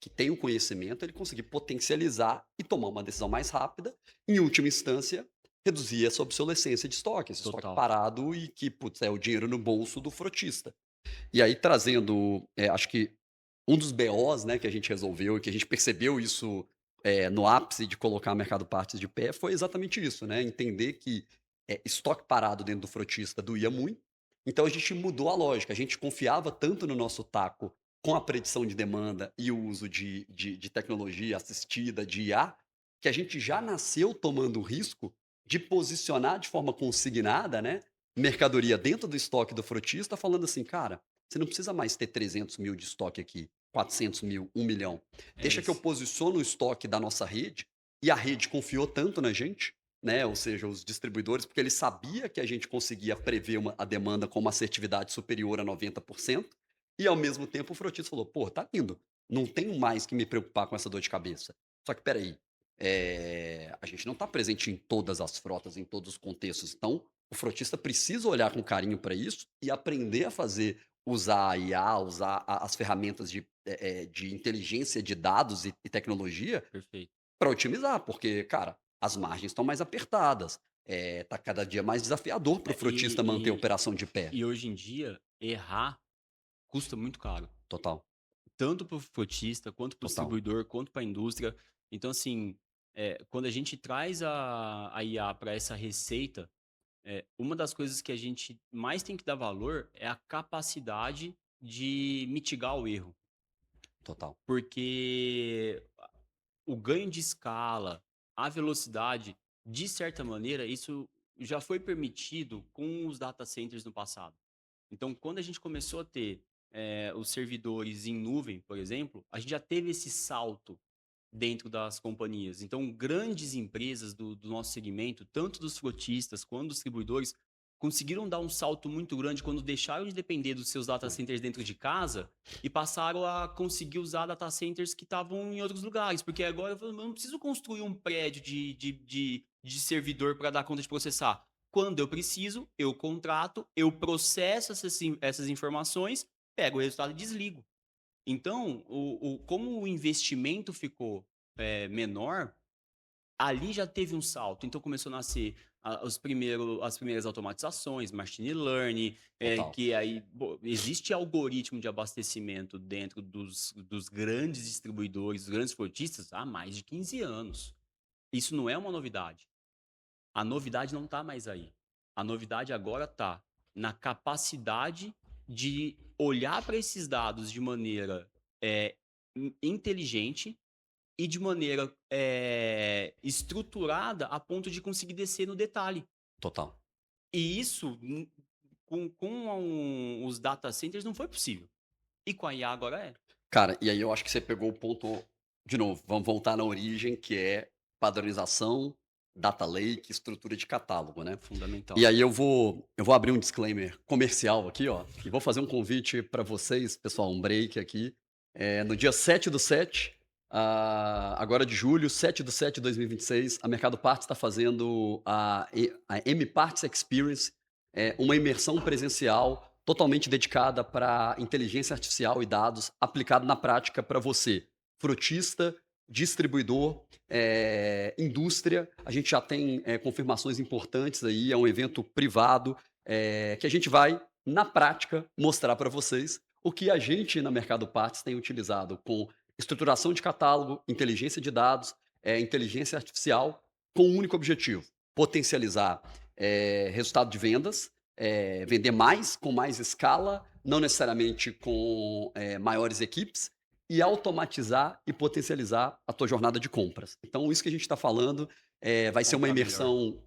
A: que tem o conhecimento, ele conseguir potencializar e tomar uma decisão mais rápida, em última instância, reduzir essa obsolescência de estoque, esse estoque
B: Total.
A: parado e que, putz, é o dinheiro no bolso do frotista. E aí trazendo, acho que um dos BOs, né, que a gente resolveu e que a gente percebeu isso, no ápice de colocar o mercado partes de pé, foi exatamente isso, né, entender que, estoque parado dentro do frotista doía muito, então a gente mudou a lógica, a gente confiava tanto no nosso taco com a predição de demanda e o uso de tecnologia assistida, de IA, que a gente já nasceu tomando o risco de posicionar de forma consignada, né, mercadoria dentro do estoque do frotista falando assim: "Cara, você não precisa mais ter 300 mil de estoque aqui, 400 mil, 1 milhão.
B: É
A: Deixa que eu
B: esse.
A: posiciono o estoque da nossa rede", e a rede confiou tanto na gente, né, ou seja, os distribuidores, porque ele sabia que a gente conseguia prever a demanda com uma assertividade superior a 90%, e ao mesmo tempo o frotista falou: "Pô, tá lindo, não tenho mais que me preocupar com essa dor de cabeça. Só que espera aí, a gente não está presente em todas as frotas, em todos os contextos, então o frotista precisa olhar com carinho para isso e aprender a fazer usar a IA, usar as ferramentas de inteligência de dados e tecnologia
B: Perfeito.
A: para otimizar, porque, cara, as margens estão mais apertadas, tá cada dia mais desafiador para o
B: É,
A: frotista manter a operação de pé.
B: e hoje em dia, errar custa muito caro.
A: Total,
B: Tanto para o frotista, quanto para o
A: total.
B: distribuidor, quanto para a indústria. Então, assim, quando a gente traz a IA para essa receita, uma das coisas que a gente mais tem que dar valor é a capacidade de mitigar o erro.
A: Total.
B: Porque o ganho de escala, a velocidade, de certa maneira, isso já foi permitido com os data centers no passado. Então, quando a gente começou a ter os servidores em nuvem, por exemplo, a gente já teve esse salto dentro das companhias. Então, grandes empresas do nosso segmento, tanto dos frotistas quanto dos distribuidores, conseguiram dar um salto muito grande quando deixaram de depender dos seus data
A: Foi.
B: centers dentro de casa e passaram a conseguir usar data centers que estavam em outros lugares. Porque agora eu não preciso construir um prédio de servidor para dar conta de processar. Quando eu preciso, eu contrato, eu processo essas informações, pego o resultado e desligo. Então, como o investimento ficou menor, ali já teve um salto. Então começou a nascer as primeiras automatizações, machine learning,
A: Total.
B: que aí existe algoritmo de abastecimento dentro dos grandes distribuidores, dos grandes frotistas há mais de 15 anos. Isso não é uma novidade. A novidade não está mais aí. A novidade agora está na capacidade de olhar para esses dados de maneira inteligente e de maneira estruturada a ponto de conseguir descer no detalhe.
A: Total.
B: E isso com os data centers não foi possível. E com a IA agora é.
A: Cara, e aí eu acho que você pegou o ponto de novo, vamos voltar na origem, que é padronização, data lake, estrutura de catálogo, né. E
B: Fundamental.
A: aí eu vou abrir um disclaimer comercial aqui, ó, e vou fazer um convite para vocês, pessoal, um break aqui. No dia 7/7, agora de julho, 7/7 de 2026, a Mercado Partes está fazendo a M-Parts Experience, uma imersão presencial totalmente dedicada para inteligência artificial e dados aplicado na prática para você, frotista, distribuidor, indústria. A gente já tem confirmações importantes aí, é um evento privado, que a gente vai, na prática, mostrar para vocês o que a gente na Mercado Parts tem utilizado com estruturação de catálogo, inteligência de dados, inteligência artificial, com um único objetivo: potencializar, resultado de vendas, vender mais, com mais escala, não necessariamente com, maiores equipes, e automatizar e potencializar a tua jornada de compras. Então isso que a gente está falando, vai ser uma
B: Comprar melhor.
A: imersão,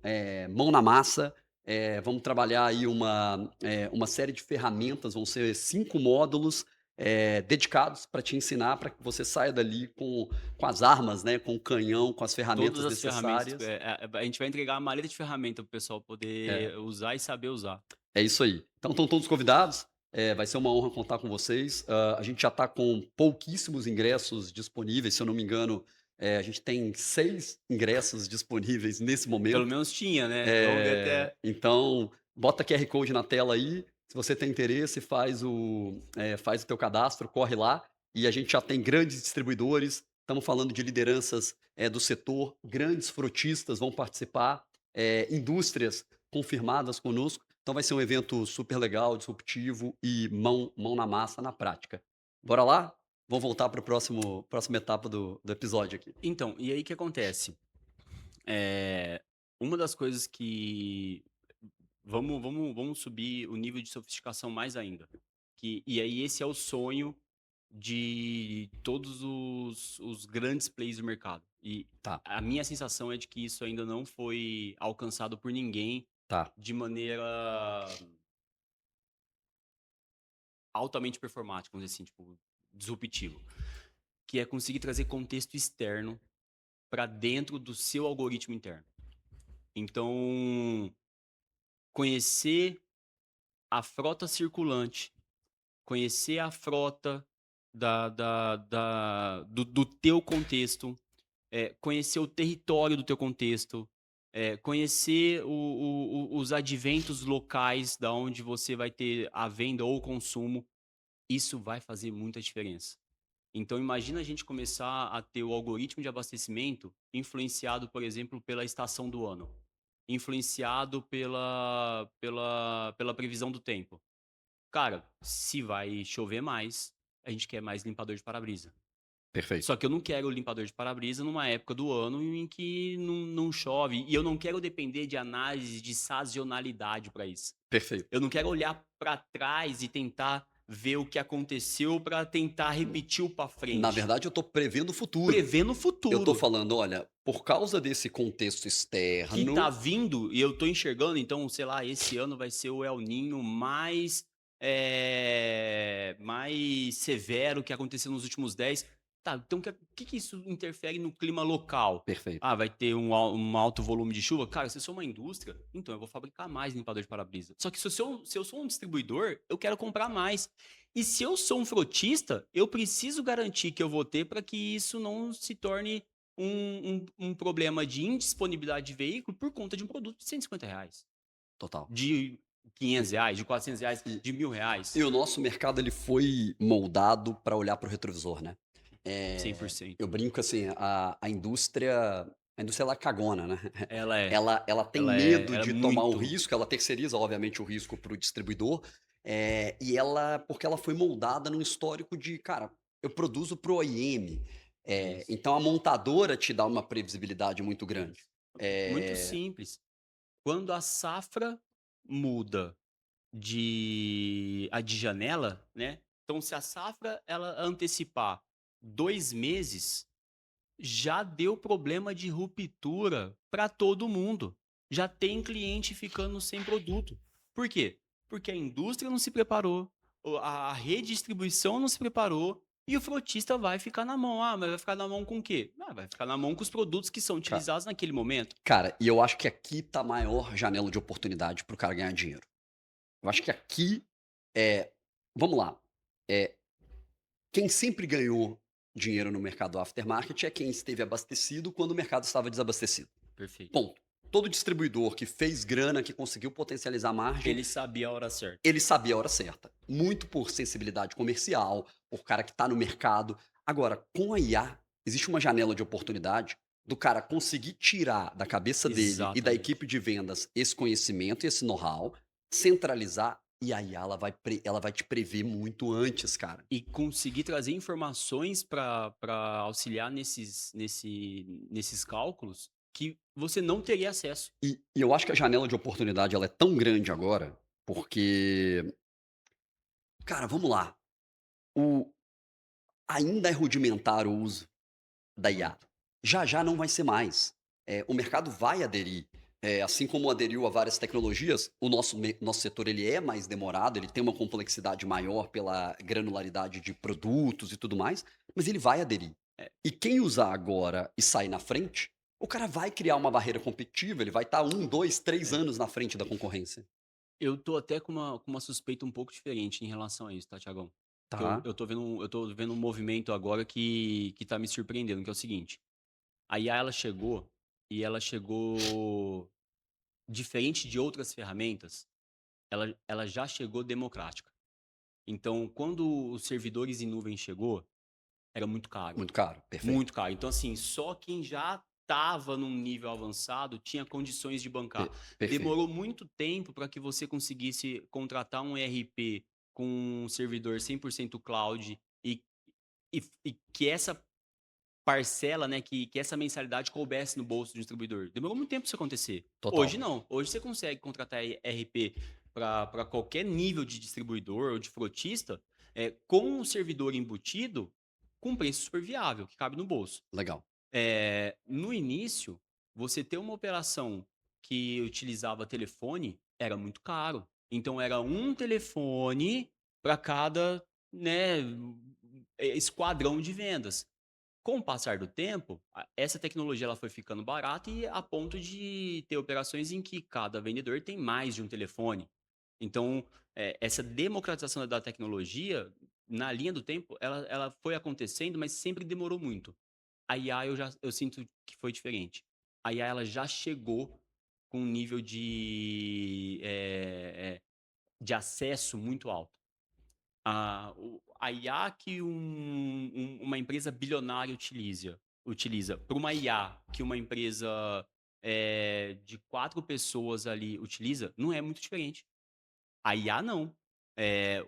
A: mão na massa, vamos trabalhar aí uma série de ferramentas, vão ser 5 módulos, dedicados para te ensinar, para que você saia dali com as armas, né, com o canhão, com as
B: Todas
A: ferramentas
B: as ferramentas,
A: necessárias.
B: a gente vai entregar a maleta de ferramenta para o pessoal
A: É.
B: poder usar e saber usar.
A: É isso aí. Então estão todos convidados, vai ser uma honra contar com vocês. A gente já está com pouquíssimos ingressos disponíveis, se eu não me engano, a gente tem 6 ingressos disponíveis nesse
B: Pelo
A: momento.
B: menos tinha, né, vamos ver até
A: Então, bota QR Code na tela aí, se você tem interesse, faz o teu cadastro, corre lá, e a gente já tem grandes distribuidores, estamos falando de lideranças, do setor, grandes frotistas vão participar, indústrias confirmadas conosco, então vai ser um evento super legal, disruptivo e mão na massa, na prática. Bora lá? Vamos voltar para o próxima etapa do episódio aqui.
B: então, e aí o que acontece? Eh, uma das coisas que vamos subir o nível de sofisticação mais ainda, e aí esse é o sonho de todos os grandes players do mercado. E
A: Tá,
B: a minha sensação é de que isso ainda não foi alcançado por ninguém
A: tá,
B: de maneira altamente performática, vamos dizer assim, tipo, disruptivo, que é conseguir trazer contexto externo para dentro do seu algoritmo interno. Então, conhecer a frota circulante, conhecer a frota do teu contexto, conhecer o território do teu contexto, conhecer os adventos locais da onde você vai ter a venda ou o consumo, isso vai fazer muita diferença. Então imagina a gente começar a ter o algoritmo de abastecimento influenciado, por exemplo, pela estação do ano, influenciado pela previsão do tempo. Cara, se vai chover mais, a gente quer mais limpador de para-brisa.
A: perfeito,
B: Só que eu não quero limpador de para-brisa numa época do ano em que não chove. E eu não quero depender de análise de sazonalidade para isso.
A: perfeito.
B: Eu não quero olhar para trás e tentar ver o que aconteceu para tentar repetir o para
A: Na
B: frente.
A: verdade, eu estou prevendo o futuro.
B: Prevendo o
A: Eu estou
B: futuro
A: falando: "Olha, por causa desse contexto
B: que tá
A: externo".
B: vindo e eu tô enxergando, então, sei lá, esse ano vai ser o El Niño mais, mais severo que aconteceu nos últimos 10. Tá, então o que isso interfere no clima local?
A: Perfeito.
B: Ah, vai ter um alto volume de chuva? Cara, se eu sou uma indústria, então eu vou fabricar mais limpador de para-brisa. Só que se eu sou um distribuidor, eu quero comprar mais. E se eu sou um frotista, eu preciso garantir que eu vou ter para que isso não se torne um problema de indisponibilidade de veículo por conta de um produto de R$ 150,
A: Total.
B: de R$ 500, de R$ 400,
A: E
B: de
A: e
B: R$ 1.000.
A: o nosso mercado ele foi moldado para olhar para o retrovisor, né.
B: cem por cento.
A: Eu brinco assim, a indústria ela é cagona, né.
B: Ela é.
A: Ela tem medo
B: Ela é
A: de tomar o
B: muito.
A: risco, ela terceiriza obviamente o risco para o distribuidor, e porque ela foi moldada num histórico de: "Cara, eu produzo para o OEM",
B: Isso.
A: então a montadora te dá uma previsibilidade muito grande.
B: Muito
A: Eh
B: simples. Quando a safra muda de janela, né? Então, se a safra ela antecipar 2 meses, já deu problema de ruptura para todo mundo. Já tem cliente ficando sem produto. Por quê? Porque a indústria não se preparou, a redistribuição não se preparou e o frotista vai ficar na mão. Ah, mas vai ficar na mão com o quê? Ah, vai ficar na mão com os produtos que são
A: ca
B: utilizados naquele momento.
A: Cara, e eu acho que aqui tá a maior janela de oportunidade para o cara ganhar dinheiro. Eu acho que aqui, é vamos lá, eh, quem sempre ganhou dinheiro no mercado aftermarket é quem esteve abastecido quando o mercado estava desabastecido.
B: Perfeito.
A: Ponto. Todo distribuidor que fez grana, que conseguiu potencializar a margem,
B: Ele sabia a hora certa.
A: ele sabia a hora certa. Muito por sensibilidade comercial, por cara que está no mercado. Agora, com a IA, existe uma janela de oportunidade do cara conseguir tirar da cabeça dele e da
B: Exatamente.
A: equipe de vendas esse conhecimento e esse know-how, centralizar e a IA ela vai te prever muito antes, cara.
B: E conseguir trazer informações para auxiliar nesses cálculos que você não teria acesso.
A: E eu acho que a janela de oportunidade ela é tão grande agora, porque, cara, vamos lá, o ainda é rudimentar o uso da IA. Já já não vai ser mais. O mercado vai aderir. Assim como aderiu a várias tecnologias, o nosso setor ele é mais demorado, ele tem uma complexidade maior pela granularidade de produtos e tudo mais, mas ele vai aderir. E quem usar agora e sair na frente, o cara vai criar uma barreira competitiva, ele vai estar 1, 2, 3 anos na frente da concorrência.
B: Eu tô até com uma suspeita um pouco diferente em relação a isso, tá, Tiagão? Que eu
A: Tá,
B: eu tô vendo um movimento agora que tá me surpreendendo, que é o seguinte: a IA ela chegou diferente de outras ferramentas, ela já chegou democrática. Então, quando os servidores em nuvem chegou, era muito caro,
A: muito caro, perfeito.
B: muito caro. Então, assim, só quem já estava num nível avançado tinha condições de bancar.
A: Perfeito.
B: Demorou muito tempo para que você conseguisse contratar um ERP com um servidor 100% cloud e que essa parcela, né, que essa mensalidade coubesse no bolso do distribuidor. Demorou muito tempo pra isso acontecer. Hoje
A: Total.
B: não. Hoje você consegue contratar ERP para qualquer nível de distribuidor ou de frotista, com um servidor embutido, com preço super viável, que cabe no bolso.
A: Legal.
B: No início, você ter uma operação que utilizava telefone era muito caro. Então era um telefone para cada, né, esquadrão de vendas. Com o passar do tempo, essa tecnologia ela foi ficando barata e a ponto de ter operações em que cada vendedor tem mais de um telefone. Então, essa democratização da tecnologia, na linha do tempo, ela foi acontecendo, mas sempre demorou muito. A IA eu sinto que foi diferente. A IA ela já chegou com um nível de acesso muito alto. A IA que uma empresa bilionária utiliza para uma IA que uma empresa de 4 pessoas ali utiliza, não é muito diferente. A IA não.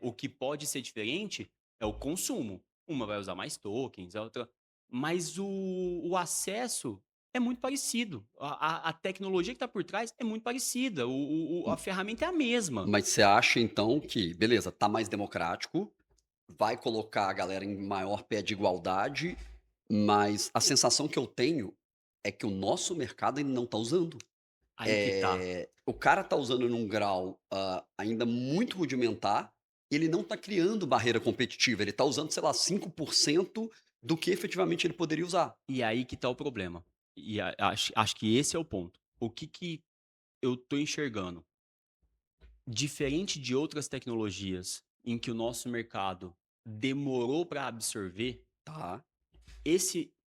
B: O que pode ser diferente é o consumo. Uma vai usar mais tokens, a outra. Mas o acesso é muito parecido. A tecnologia que está por trás é muito parecida. A ferramenta é a mesma.
A: Mas você acha então que, beleza, tá mais democrático, vai colocar a galera em maior pé de igualdade, mas a sensação que eu tenho é que o nosso mercado ainda não tá usando.
B: Aí que tá.
A: O cara tá usando num grau, ainda muito rudimentar, ele não tá criando barreira competitiva, ele tá usando, sei lá, 5% do que efetivamente ele poderia usar.
B: E aí que tá o problema. Acho que esse é o ponto. O que eu tô enxergando? Diferente de outras tecnologias em que o nosso mercado demorou para absorver,
A: Tá,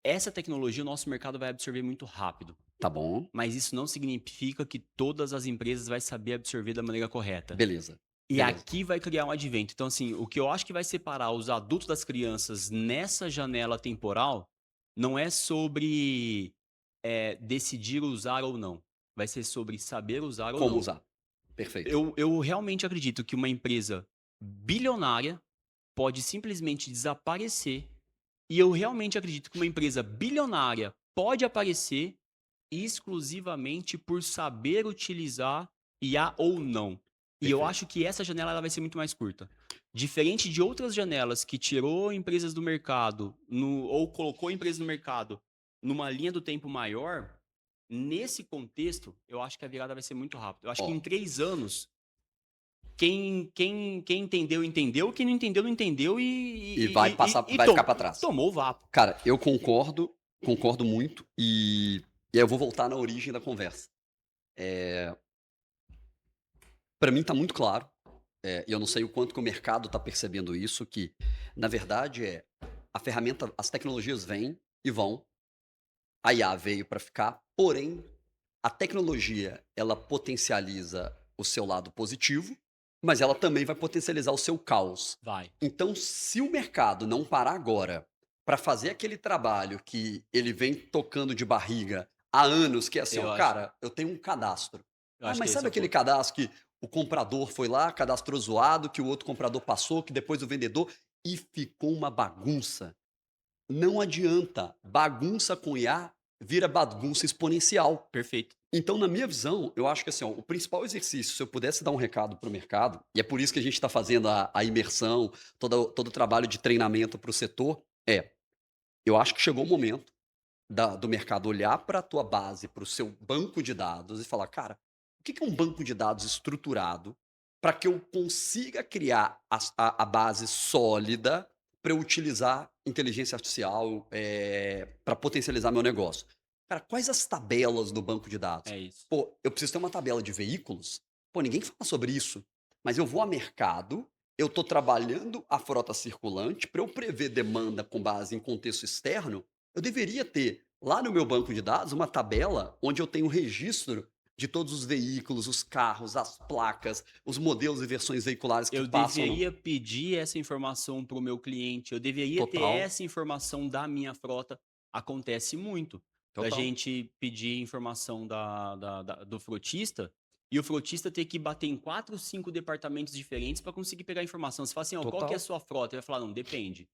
B: essa tecnologia o nosso mercado vai absorver muito rápido.
A: tá bom,
B: Mas isso não significa que todas as empresas vai saber absorver da maneira correta.
A: beleza,
B: E
A: beleza.
B: aqui vai criar um advento. Então, assim, o que eu acho que vai separar os adultos das crianças nessa janela temporal não é sobre decidir usar ou não. Vai ser sobre saber usar ou
A: Como
B: não.
A: usar? Perfeito.
B: Eu realmente acredito que uma empresa bilionária pode simplesmente desaparecer. E eu realmente acredito que uma empresa bilionária pode aparecer exclusivamente por saber utilizar IA ou não. E eu
A: Perfeito.
B: acho que essa janela ela vai ser muito mais curta. Diferente de outras janelas que tirou empresas do mercado ou colocou empresas no mercado numa linha do tempo maior, nesse contexto, eu acho que a virada vai ser muito rápida. Eu acho que em
A: Ó,
B: 3 anos, quem entendeu, entendeu. Quem não entendeu, não entendeu
A: e vai passar,
B: e
A: vai ficar para trás.
B: tomou o vapo.
A: Cara, eu concordo, concordo muito e aí eu vou voltar na origem da conversa. Para mim tá muito claro, e eu não sei o quanto que o mercado tá percebendo isso, que na verdade a ferramenta, as tecnologias vêm e vão, a IA veio para ficar, porém a tecnologia ela potencializa o seu lado positivo, mas ela também vai potencializar o seu caos.
B: Vai.
A: Então, se o mercado não parar agora para fazer aquele trabalho que ele vem tocando de barriga há anos, que é assim, ó,
B: Eu acho
A: cara, eu tenho um cadastro.
B: eu
A: Ah,
B: acho que
A: mas
B: esse
A: sabe
B: é o
A: aquele
B: ponto.
A: cadastro que o comprador foi lá, cadastrou zoado, que o outro comprador passou, que depois o vendedor, e ficou uma bagunça. Não adianta, bagunça com IA vira bagunça exponencial.
B: Perfeito.
A: Então, na minha visão, eu acho que assim, ó, o principal exercício, se eu pudesse dar um recado para o mercado, e é por isso que a gente está fazendo a imersão, todo o trabalho de treinamento para o setor, eu acho que chegou o momento do mercado olhar para a tua base, para o seu banco de dados e falar, cara, o que que é um banco de dados estruturado para que eu consiga criar a base sólida para eu utilizar inteligência artificial para potencializar meu negócio? Cara, quais as tabelas do banco de dados?
B: É isso.
A: Pô, eu preciso ter uma tabela de veículos? Pô, ninguém fala sobre isso. Mas eu vou a mercado, eu estou trabalhando a frota circulante para eu prever demanda com base em contexto externo. Eu deveria ter lá no meu banco de dados uma tabela onde eu tenho registro de todos os veículos, os carros, as placas, os modelos e versões veiculares que
B: Eu
A: passam no
B: deveria pedir essa informação para o meu cliente, eu deveria ter
A: total,
B: essa informação da minha frota. Acontece muito da
A: total,
B: gente pedir informação do frotista e o frotista ter que bater em 4, 5 departamentos diferentes para conseguir pegar a informação. Você fala assim: "Ó, qual que é a
A: total.
B: sua frota?" Ele vai falar: "Não, depende.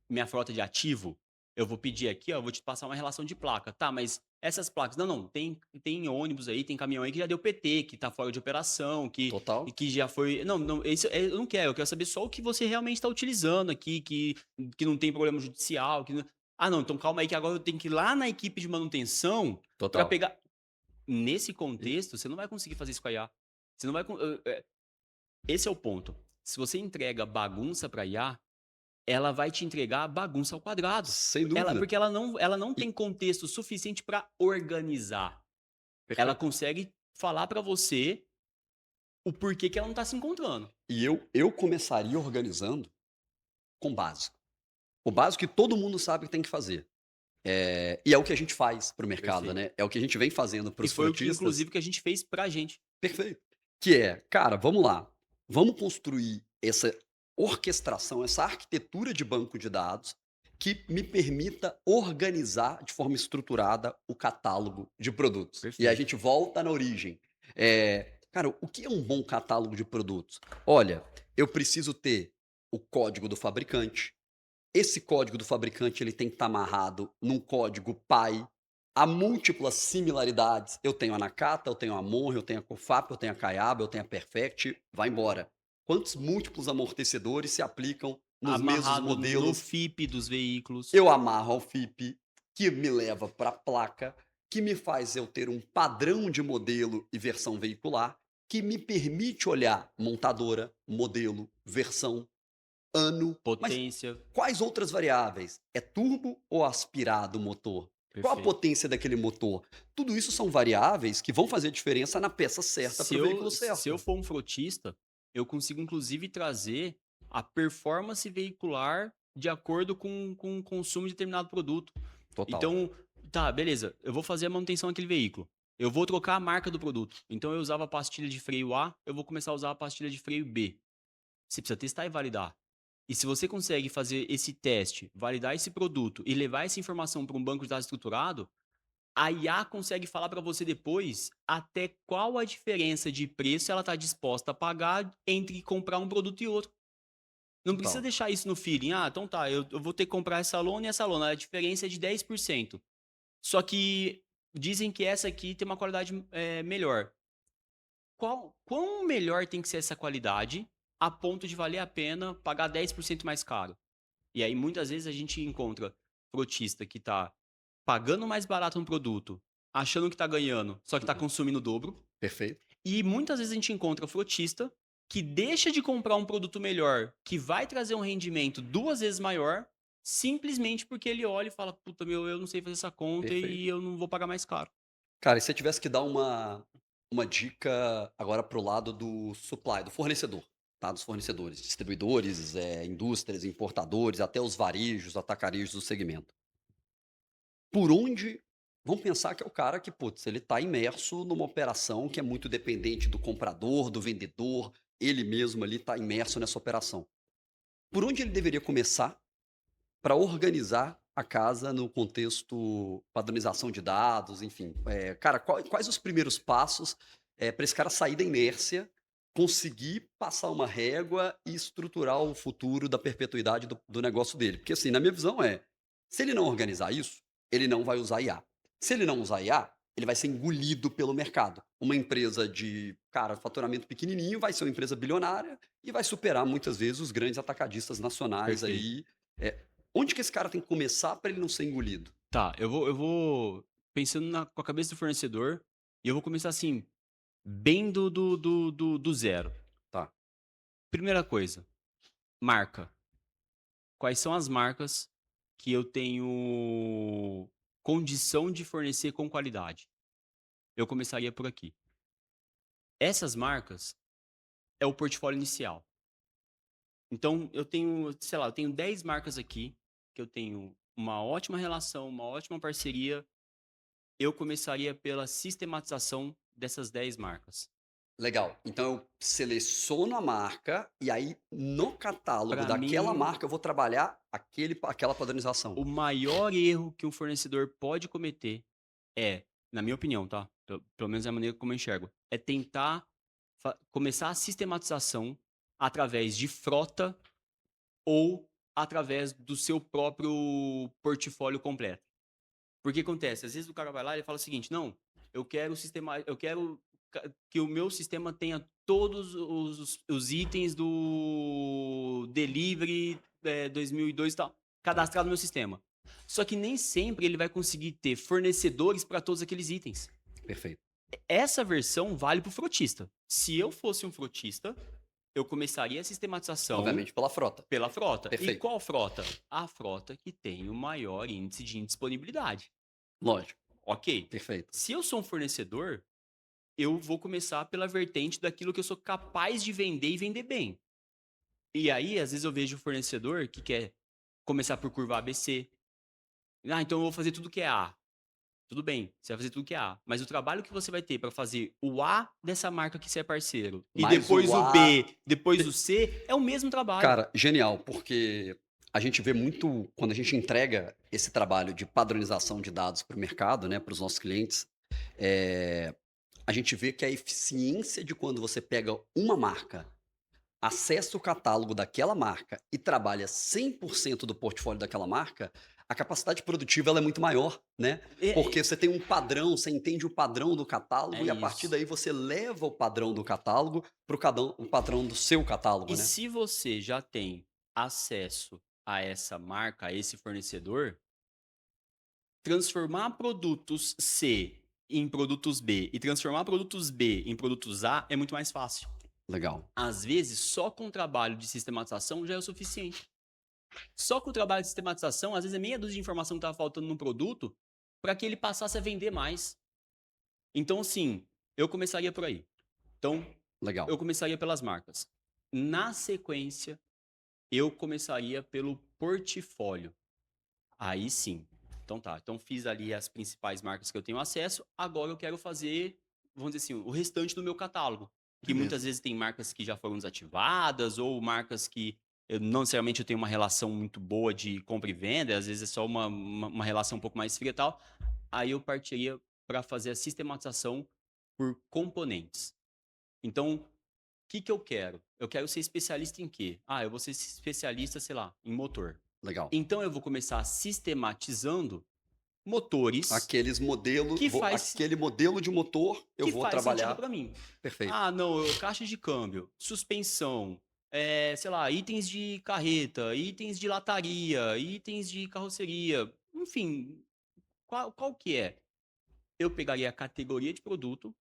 B: Minha frota de ativo, eu vou pedir aqui, ó, eu vou te passar uma relação de placa. Tá, mas essas placas, não, não, tem ônibus aí, tem caminhão aí que já deu PT, que tá fora de operação,
A: Total.
B: que já foi. Não, não, isso eu não quero, eu quero saber só o que você realmente está utilizando aqui, que não tem problema judicial. Ah, não, então calma aí que agora eu tenho que ir lá na equipe de manutenção para
A: Total.
B: pegar. Nesse
A: E
B: contexto, você não vai conseguir fazer isso com a IA. Você não vai. Esse é o ponto. Se você entrega bagunça para IA, ela vai te entregar a bagunça ao quadrado.
A: sem
B: Ela
A: dúvida.
B: porque ela não
A: E
B: tem contexto suficiente para organizar. Ela
A: perfeito.
B: consegue falar para você o porquê que ela não tá se encontrando.
A: E eu começaria organizando com o básico. O básico que todo mundo sabe que tem que fazer. E é o que a gente faz para o mercado,
B: Perfeito.
A: né, é o que a gente vem fazendo para
B: E
A: os
B: foi o que
A: frotistas.
B: inclusive que a gente fez pra gente.
A: Perfeito. Que é, cara, vamos lá, vamos construir essa orquestração, essa arquitetura de banco de dados que me permita organizar de forma estruturada o catálogo de produtos. E aí a
B: Perfeito.
A: gente volta na origem. Cara, o que é um bom catálogo de produtos? Olha, eu preciso ter o código do fabricante, esse código do fabricante ele tem que estar amarrado num código pai. Há múltiplas similaridades. Eu tenho a Nakata, eu tenho a Monre, eu tenho a Cofap, eu tenho a Kayaba, eu tenho a Perfect, vai embora. Quantos múltiplos amortecedores se aplicam nos mesmos
B: Amarrado no
A: modelos?
B: FIP dos veículos.
A: Eu amarro ao FIP, que me leva para a placa, que me faz eu ter um padrão de modelo e versão veicular, que me permite olhar montadora, modelo, versão, ano, mas
B: Potência.
A: quais outras variáveis? É turbo ou aspirado o motor? Qual a
B: Perfeito.
A: potência daquele motor? Tudo isso são variáveis que vão fazer diferença na peça certa
B: Se
A: para o veículo
B: eu se eu
A: certo.
B: for um frotista, eu consigo inclusive trazer a performance veicular de acordo com o consumo de determinado produto.
A: Total.
B: Então, tá, beleza, eu vou fazer a manutenção daquele veículo. Eu vou trocar a marca do produto. Então eu usava a pastilha de freio A, eu vou começar a usar a pastilha de freio B. Você precisa testar e validar. E se você consegue fazer esse teste, validar esse produto e levar essa informação para um banco de dados estruturado, a IA consegue falar para você depois até qual a diferença de preço ela está disposta a pagar entre comprar um produto e outro. Não precisa
A: Total.
B: deixar isso no feeling. Ah, então tá, eu vou ter que comprar essa lona e essa lona. A diferença é de 10%. Só que dizem que essa aqui tem uma qualidade melhor. Quão melhor tem que ser essa qualidade a ponto de valer a pena pagar 10% mais caro? E aí muitas vezes a gente encontra frotista que tá pagando mais barato no produto, achando que tá ganhando, só que tá
A: Uhum.
B: consumindo o dobro.
A: Perfeito.
B: E muitas vezes a gente encontra frotista que deixa de comprar um produto melhor, que vai trazer um rendimento 2 vezes maior, simplesmente porque ele olha e fala: "Puta, meu, eu não sei fazer essa conta e
A: Perfeito.
B: eu não vou pagar mais caro".
A: Cara, e se eu tivesse que dar uma dica agora pro lado do supply, do fornecedor, tá? Dos fornecedores, distribuidores, indústrias, importadores, até os varejos, atacarejos do segmento. Por onde vamos pensar que é o cara que, putz, ele está imerso numa operação que é muito dependente do comprador, do vendedor, ele mesmo ali está imerso nessa operação. Por onde ele deveria começar para organizar a casa no contexto padronização de dados, enfim, cara, quais os primeiros passos, para esse cara sair da inércia conseguir passar uma régua e estruturar o futuro da perpetuidade do negócio dele. Porque, assim, na minha visão se ele não organizar isso, ele não vai usar IA. Se ele não usar IA, ele vai ser engolido pelo mercado. Uma empresa de, cara, faturamento pequenininho vai ser uma empresa bilionária e vai superar muitas vezes os grandes atacadistas nacionais
B: Perfeito.
A: aí. Onde que esse cara tem que começar para ele não ser engolido?
B: Tá, eu vou pensando com a cabeça do fornecedor, e eu vou começar assim, bem do zero.
A: Tá,
B: Primeira coisa, marca. Quais são as marcas que eu tenho condição de fornecer com qualidade? Eu começaria por aqui. Essas marcas é o portfólio inicial. Então eu tenho, sei lá, eu tenho 10 marcas aqui, que eu tenho uma ótima relação, uma ótima parceria. Eu começaria pela sistematização dessas 10 marcas.
A: legal. Então eu seleciono a marca e aí no catálogo
B: Para
A: daquela
B: mim,
A: marca eu vou trabalhar aquela padronização.
B: o maior erro que um fornecedor pode cometer é, na minha opinião, tá? Pelo menos é a maneira como eu enxergo, é tentar começar a sistematização através de frota ou através do seu próprio portfólio completo. Porque acontece, às vezes o cara vai lá e fala o seguinte: "Não, eu quero que o meu sistema tenha todos os itens do delivery, 2002 e tal, cadastrado no meu sistema". Só que nem sempre ele vai conseguir ter fornecedores para todos aqueles itens.
A: Perfeito.
B: Essa versão vale para o frotista. Se eu fosse um frotista, eu começaria a sistematização
A: Obviamente pela frota.
B: pela frota. E
A: Perfeito.
B: qual frota? A frota que tem o maior índice de indisponibilidade.
A: Lógico.
B: Ok.
A: Perfeito.
B: Se eu sou um fornecedor, eu vou começar pela vertente daquilo que eu sou capaz de vender e vender bem. E aí, às vezes, eu vejo o fornecedor que quer começar por curva ABC. Ah, então eu vou fazer tudo que é A. Tudo bem, você vai fazer tudo que é A. Mas o trabalho que você vai ter para fazer o A dessa marca que você é parceiro, e
A: Mas
B: depois
A: o
B: o
A: A
B: B, depois o C, é o mesmo trabalho.
A: cara, genial, porque a gente vê muito quando a gente entrega esse trabalho de padronização de dados para o mercado, né, para os nossos clientes, eh, a gente vê que a eficiência de quando você pega uma marca, acessa o catálogo daquela marca e trabalha 100% do portfólio daquela marca, a capacidade produtiva ela é muito maior, né,
B: É,
A: porque você tem um padrão, você entende o padrão do
B: é
A: catálogo e a partir
B: isso.
A: daí você leva o padrão do catálogo para o padrão do seu catálogo,
B: E
A: né.
B: se você já tem acesso a essa marca, a esse fornecedor, transformar produtos C em produtos B e transformar produtos B em produtos A é muito mais fácil.
A: Legal.
B: Às vezes, só com o trabalho de sistematização já é o suficiente. Só com o trabalho de sistematização, às vezes é meia dúzia de informação que estava faltando no produto para que ele passasse a vender mais. Então, assim, eu começaria por aí. Então,
A: Legal,
B: eu começaria pelas marcas. Na sequência, eu começaria pelo portfólio. Aí sim. Então tá, então fiz ali as principais marcas que eu tenho acesso, agora eu quero fazer, vamos dizer assim, o restante do meu catálogo, que
A: beleza.
B: muitas vezes tem marcas que já foram desativadas ou marcas que eu não necessariamente eu tenho uma relação muito boa de compra e venda, às vezes é só uma relação um pouco mais fria e tal. Aí eu partiria para fazer a sistematização por componentes. Então, o que que eu quero? Eu quero ser especialista em quê? Ah, eu vou ser especialista, sei lá, em motor.
A: Legal.
B: Então eu vou começar sistematizando motores
A: Aqueles modelo
B: que
A: vou
B: faz
A: aquele modelo de motor eu
B: que
A: vou
B: faz sentido
A: trabalhar
B: para mim.
A: perfeito.
B: Ah, não, caixa de câmbio, suspensão, sei lá, itens de carreta, itens de lataria, itens de carroceria, enfim, qual que é? Eu pegaria a categoria de produto,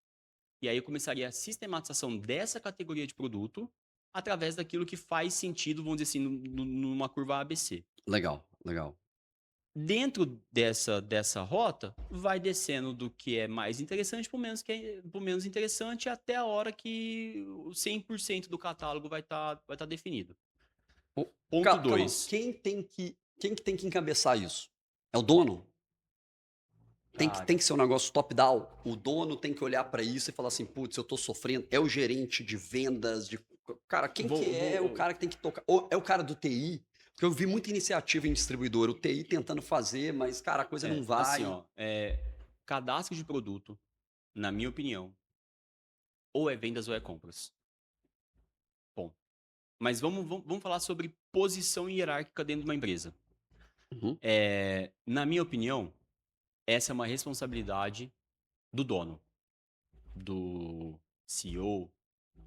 B: e aí eu começaria a sistematização dessa categoria de produto, através daquilo que faz sentido, vamos dizer assim, numa curva ABC.
A: Legal, legal.
B: Dentro dessa rota, vai descendo do que é mais interessante para o menos interessante, até a hora que o 100% do catálogo vai tá definido.
A: O
B: Ponto
A: calma,
B: 2.
A: quem que tem que encabeçar isso? É o dono? Tem
B: Cara,
A: que ser um negócio top down? O dono tem que olhar para isso e falar assim: "Putz, eu tô sofrendo". É o gerente de vendas de cara, quem que é o
B: vou
A: cara que tem que tocar? Ou é o cara do TI? Porque eu vi muita iniciativa em distribuidor, o TI tentando fazer, mas cara, a coisa não
B: assim,
A: vai.
B: ó, cadastro de produto, na minha opinião, ou é vendas ou é compras. Mas vamos falar sobre posição hierárquica dentro de uma empresa.
A: Uhum,
B: Na minha opinião, essa é uma responsabilidade do dono, do CEO,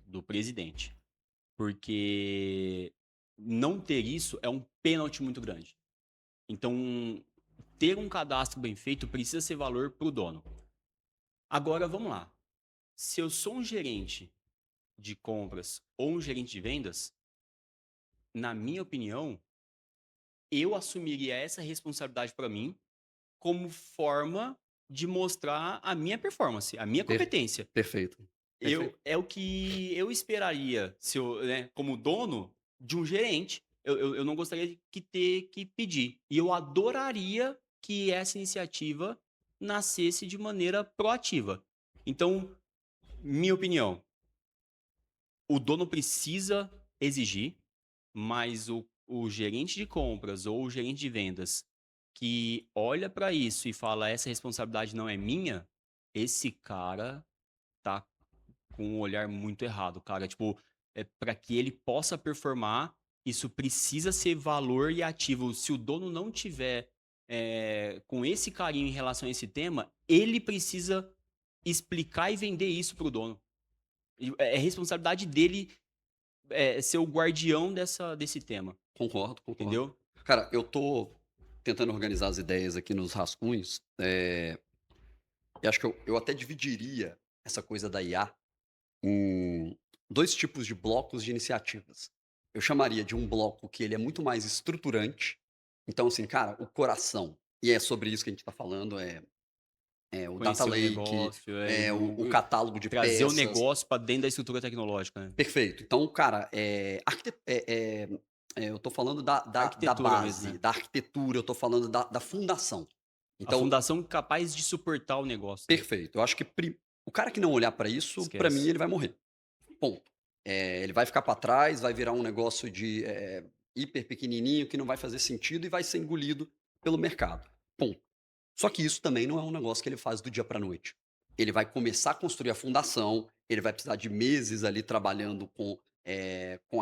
B: do presidente. Porque não ter isso é um pênalti muito grande. Então, ter um cadastro bem feito precisa ser valor para o dono. Agora, vamos lá. Se eu sou um gerente de compras ou um gerente de vendas, na minha opinião, eu assumiria essa responsabilidade para mim como forma de mostrar a minha performance, a minha
A: per-
B: competência.
A: perfeito, perfeito.
B: É o que eu esperaria, se eu, né, como dono de um gerente. Eu não gostaria de ter que pedir. E eu adoraria que essa iniciativa nascesse de maneira proativa. Então, minha opinião, o dono precisa exigir, mas o gerente de compras ou o gerente de vendas que olha para isso e fala: essa responsabilidade não é minha, esse cara tá com um olhar muito errado, cara. Tipo, para que ele possa performar, isso precisa ser valor e ativo. Se o dono não tiver com esse carinho em relação a esse tema, ele precisa explicar e vender isso pro dono. É responsabilidade dele ser o guardião desse tema,
A: Concordo, concordo.
B: entendeu?
A: Cara, eu tô tentando organizar as ideias aqui nos rascunhos, e acho que eu até dividiria essa coisa da IA em 2 tipos de blocos de iniciativas. Eu chamaria de um bloco que ele é muito mais estruturante, então assim, cara, o coração, e é sobre isso que a gente tá falando, é o data
B: Conhecer o
A: lake,
B: negócio,
A: o catálogo de
B: trazer o
A: peças.
B: negócio para dentro da estrutura tecnológica, né?
A: Perfeito. Então, cara, eu tô falando da
B: Arquitetura mesmo,
A: base,
B: né?
A: da arquitetura, eu tô falando da fundação.
B: A
A: Então,
B: fundação capaz de suportar o negócio, né?
A: perfeito. Eu acho que o cara que não olhar para isso, para mim,
B: Esquece.
A: ele vai morrer. Ponto. Ele vai ficar para trás, vai virar um negócio hiper pequenininho que não vai fazer sentido e vai ser engolido pelo mercado. Ponto. Só que isso também não é um negócio que ele faz do dia para noite. Ele vai começar a construir a fundação, ele vai precisar de meses ali trabalhando com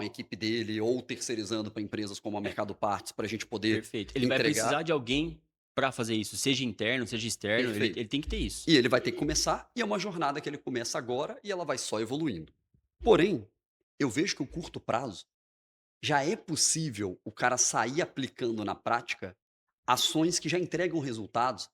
A: a equipe dele ou terceirizando para empresas como a
B: É,
A: Mercado Partes para a gente poder
B: perfeito. Ele vai
A: entregar.
B: precisar de alguém para fazer isso, seja interno, seja externo,
A: Perfeito.
B: ele tem que ter isso.
A: E ele vai ter que começar, e é uma jornada que ele começa agora e ela vai só evoluindo. Porém, eu vejo que o curto prazo já é possível o cara sair aplicando na prática ações que já entregam resultados,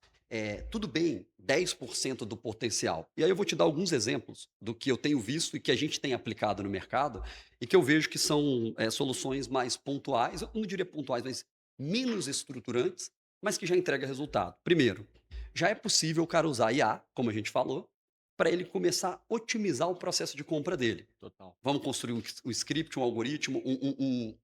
A: tudo bem, 10% do potencial. E aí eu vou te dar alguns exemplos do que eu tenho visto e que a gente tem aplicado no mercado e que eu vejo que são soluções mais pontuais, eu não diria pontuais, mas menos estruturantes, mas que já entrega resultado. Primeiro, já é possível o cara usar IA, como a gente falou, para ele começar a otimizar o processo de compra dele.
B: Total.
A: Vamos construir um script, um algoritmo,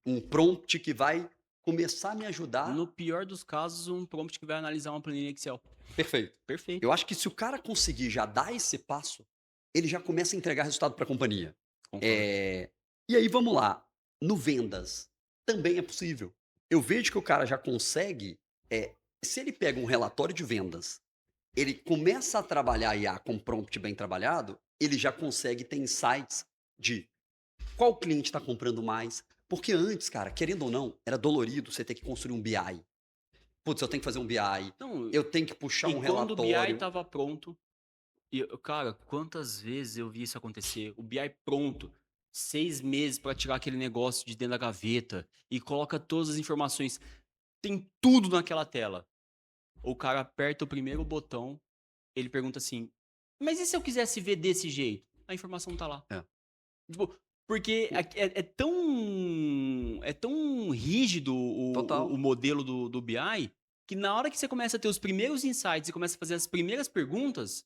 A: um prompt que vai começar a me
B: No
A: ajudar.
B: pior dos casos, um prompt que vai analisar uma planilha Excel.
A: Perfeito.
B: Perfeito.
A: Eu acho que se o cara conseguir já dar esse passo, ele já começa a entregar resultado para a companhia.
B: Concordo.
A: Eh, e aí vamos lá, no vendas, também é possível. Eu vejo que o cara já consegue, se ele pega um relatório de vendas, ele começa a trabalhar IA com prompt bem trabalhado, ele já consegue ter insights de qual cliente está comprando mais? Porque antes, cara, querendo ou não, era dolorido você ter que construir um BI. Putz, eu tenho que fazer um BI,
B: Não,
A: eu tenho que puxar
B: e
A: um
B: quando o BI
A: relatório.
B: estava pronto, cara, quantas vezes eu vi isso acontecer? O BI pronto, 6 meses para tirar aquele negócio de dentro da gaveta e coloca todas as informações. Tem tudo naquela tela. O cara aperta o primeiro botão, ele pergunta assim: mas e se eu quisesse ver desse jeito? A informação tá lá.
A: É.
B: Tipo, porque
A: O
B: é tão rígido
A: total.
B: o modelo do BI, que na hora que você começa a ter os primeiros insights e começa a fazer as primeiras perguntas,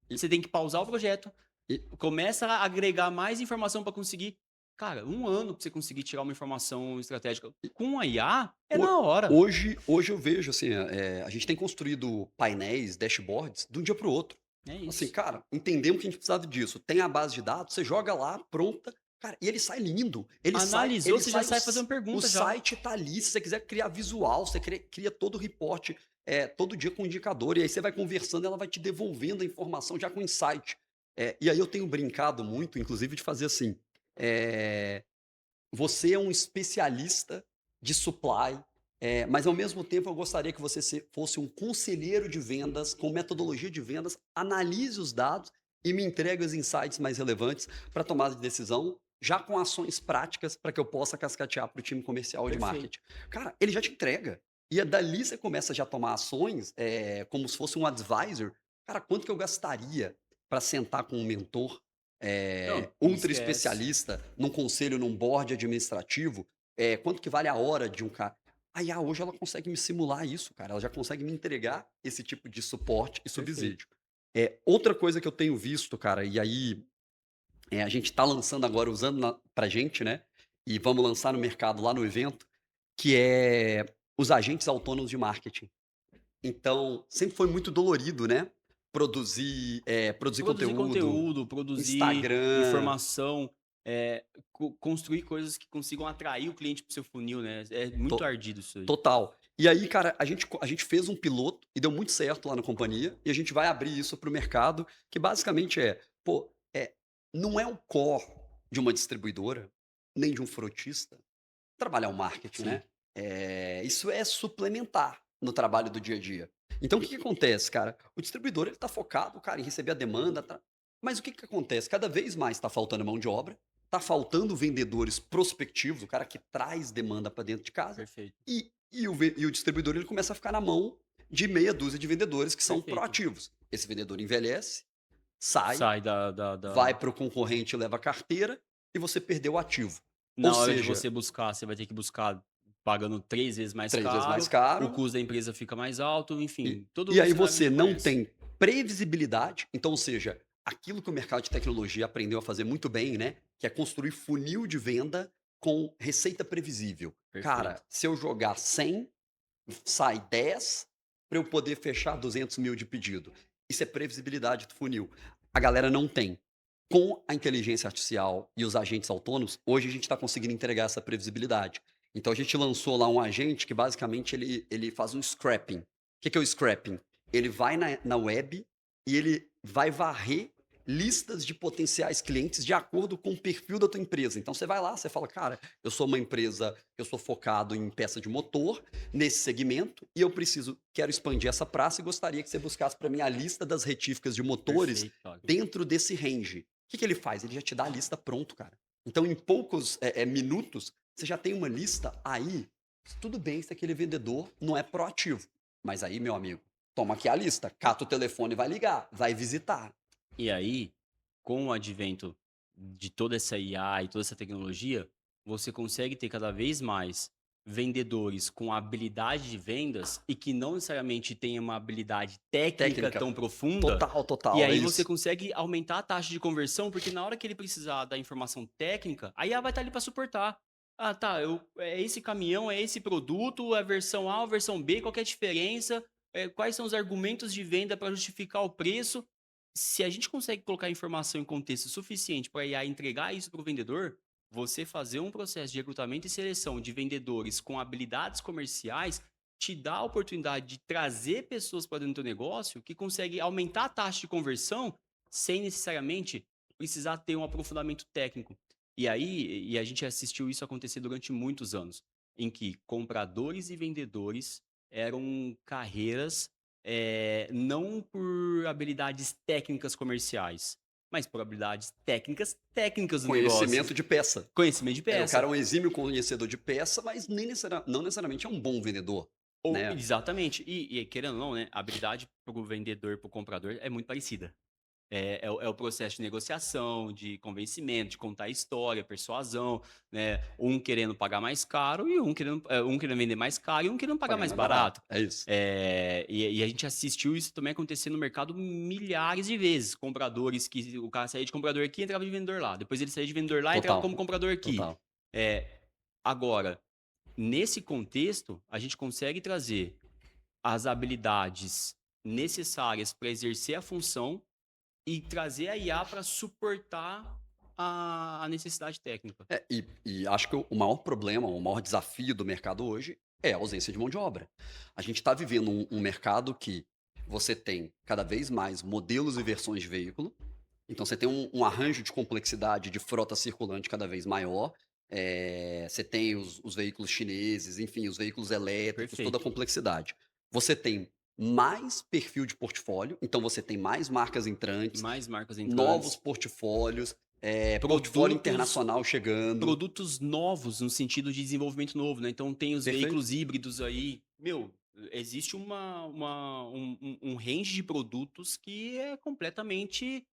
A: E
B: você tem que pausar o projeto,
A: e
B: começa a agregar mais informação para conseguir. Cara, 1 ano para você conseguir tirar uma informação estratégica. Com a IA, é
A: ho
B: na hora.
A: hoje eu vejo, assim, a gente tem construído painéis, dashboards, de um dia para o outro.
B: É
A: Assim,
B: isso.
A: cara, entendemos que a gente precisava disso. Tem a base de dados, você joga lá, pronta, cara, e ele sai lindo.
B: Analisou,
A: Ele
B: você já
A: sai
B: sai fazendo
A: o
B: pergunta já.
A: site tá ali, se você quiser criar visual, você cria todo o reporte, todo dia com indicador, e aí você vai conversando, ela vai te devolvendo a informação já com insight. E aí eu tenho brincado muito, inclusive, de fazer assim, eh você é um especialista de supply, mas ao mesmo tempo eu gostaria que você fosse um conselheiro de vendas com metodologia de vendas, analise os dados e me entregue os insights mais relevantes para tomada de decisão, já com ações práticas para que eu possa cascatear para o time comercial e de
B: Perfeito.
A: marketing. Cara, ele já te entrega. E dali você começa já a tomar ações, como se fosse um advisor. Cara, quanto que eu gastaria para sentar com um mentor
B: Não,
A: ultra
B: esquece.
A: especialista num conselho, num board administrativo, quanto que vale a hora de um cara. A IA hoje ela consegue me simular isso, cara. Ela já consegue me entregar esse tipo de suporte e
B: Perfeito.
A: subsídio. Outra coisa que eu tenho visto, cara, e aí a gente tá lançando agora, usando pra gente, né? E vamos lançar no mercado lá no evento, que é os agentes autônomos de marketing. Então, sempre foi muito dolorido, né? Produzir
B: Produzir
A: conteúdo,
B: conteúdo, produzir
A: Instagram.
B: informação, construir coisas que consigam atrair o cliente para o seu funil, né, é muito
A: To
B: ardido isso aí.
A: Total. E aí, cara, a gente fez um piloto e deu muito certo lá na companhia, e a gente vai abrir isso para o mercado, que basicamente pô, não é o core de uma distribuidora, nem de um frotista, trabalhar o marketing,
B: Sim,
A: né. Isso é suplementar no trabalho do dia a dia. Então o que que acontece, cara? O distribuidor ele tá focado, cara, em receber a demanda, mas o que que acontece? Cada vez mais está faltando mão de obra, tá faltando vendedores prospectivos, o cara que traz demanda para dentro de casa,
B: perfeito,
A: e o distribuidor ele começa a ficar na mão de meia dúzia de vendedores que são
B: perfeito.
A: proativos. Esse vendedor envelhece, sai,
B: Sai
A: vai para o concorrente e leva a carteira, e você perdeu o ativo. Ou
B: na hora de
A: seja,
B: você buscar, você vai ter que buscar pagando 3 vezes mais
A: 3 vezes mais
B: caro, o
A: caro.
B: custo da empresa fica mais alto,
A: E
B: enfim, todo
A: e
B: o
A: aí
B: cenário a
A: você
B: gente
A: não
B: conhece.
A: tem previsibilidade, então, ou seja, aquilo que o mercado de tecnologia aprendeu a fazer muito bem, né, que é construir funil de venda com receita previsível. Cara,
B: Perfeito.
A: se eu jogar 100, sai 10 para eu poder fechar 200.000 de pedido. Isso é previsibilidade do funil. A galera não tem. Com a inteligência artificial e os agentes autônomos, hoje a gente está conseguindo entregar essa previsibilidade. Então a gente lançou lá um agente que basicamente ele faz um scrapping. O que que é o scrapping? Ele vai na web e ele vai varrer listas de potenciais clientes de acordo com o perfil da tua empresa. Então você vai lá, você fala, cara, eu sou uma empresa, eu sou focado em peça de motor, nesse segmento, e eu quero expandir essa praça e gostaria que você buscasse para mim a lista das retíficas de motores
B: Perfeito, Thiago.
A: dentro desse range. O que que ele faz? Ele já te dá a lista pronto, cara. Então, em poucos minutos, você já tem uma lista aí. Tudo bem se aquele vendedor não é proativo. Mas aí, meu amigo, toma aqui a lista, cata o telefone e vai ligar, vai visitar.
B: E aí, com o advento de toda essa IA e toda essa tecnologia, você consegue ter cada vez mais vendedores com habilidade de vendas e que não necessariamente tenham uma habilidade técnica
A: Técnica,
B: tão profunda.
A: total,
B: E
A: total, é
B: aí você
A: isso.
B: consegue aumentar a taxa de conversão, porque na hora que ele precisar da informação técnica, a IA vai estar ali para suportar. Ah, tá, é esse caminhão, é esse produto, a versão A, a versão B, qual que é a diferença? Quais são os argumentos de venda para justificar o preço? Se a gente consegue colocar informação em contexto suficiente para a IA entregar isso para o vendedor, você fazer um processo de recrutamento e seleção de vendedores com habilidades comerciais te dá a oportunidade de trazer pessoas para dentro do teu negócio que consegue aumentar a taxa de conversão sem necessariamente precisar ter um aprofundamento técnico. E a gente assistiu isso acontecer durante muitos anos, em que compradores e vendedores eram carreiras não por habilidades técnicas comerciais, mas por habilidades técnicas do negócio.
A: Conhecimento de peça.
B: Conhecimento de
A: O cara
B: peça.
A: é um exímio conhecedor de peça, mas nem não necessariamente é um bom vendedor,
B: Ou
A: né.
B: exatamente. E querendo ou não, né, a habilidade para o vendedor, para o comprador é muito parecida. É o processo de negociação, de convencimento, de contar história, persuasão, né, um querendo pagar mais caro e um querendo vender mais caro e um querendo pagar
A: Pagar
B: mais
A: mais barato,
B: barato.
A: é isso.
B: E a gente assistiu isso também acontecer no mercado milhares de vezes. Compradores que o cara saía de comprador aqui e entrava de vendedor lá. Depois ele saía de vendedor lá e entrava
A: Total,
B: como comprador aqui.
A: total.
B: Eh, Agora, nesse contexto, a gente consegue trazer as habilidades necessárias para exercer a função e trazer a IA para suportar a necessidade técnica.
A: E acho que o maior problema, o maior desafio do mercado hoje é a ausência de mão de obra. A gente está vivendo um mercado que você tem cada vez mais modelos e versões de veículo, então você tem um arranjo de complexidade de frota circulante cada vez maior. você tem os veículos chineses, enfim, os veículos elétricos, toda a
B: Perfeito.
A: complexidade. Você tem mais perfil de portfólio, então você tem mais marcas entrantes,
B: Mais marcas
A: novos
B: entrantes,
A: portfólios, portfólio
B: produtos
A: internacional chegando.
B: produtos novos no sentido de desenvolvimento novo, né, então tem os
A: Perfeito?
B: veículos híbridos aí. Meu, existe um range de produtos que é completamente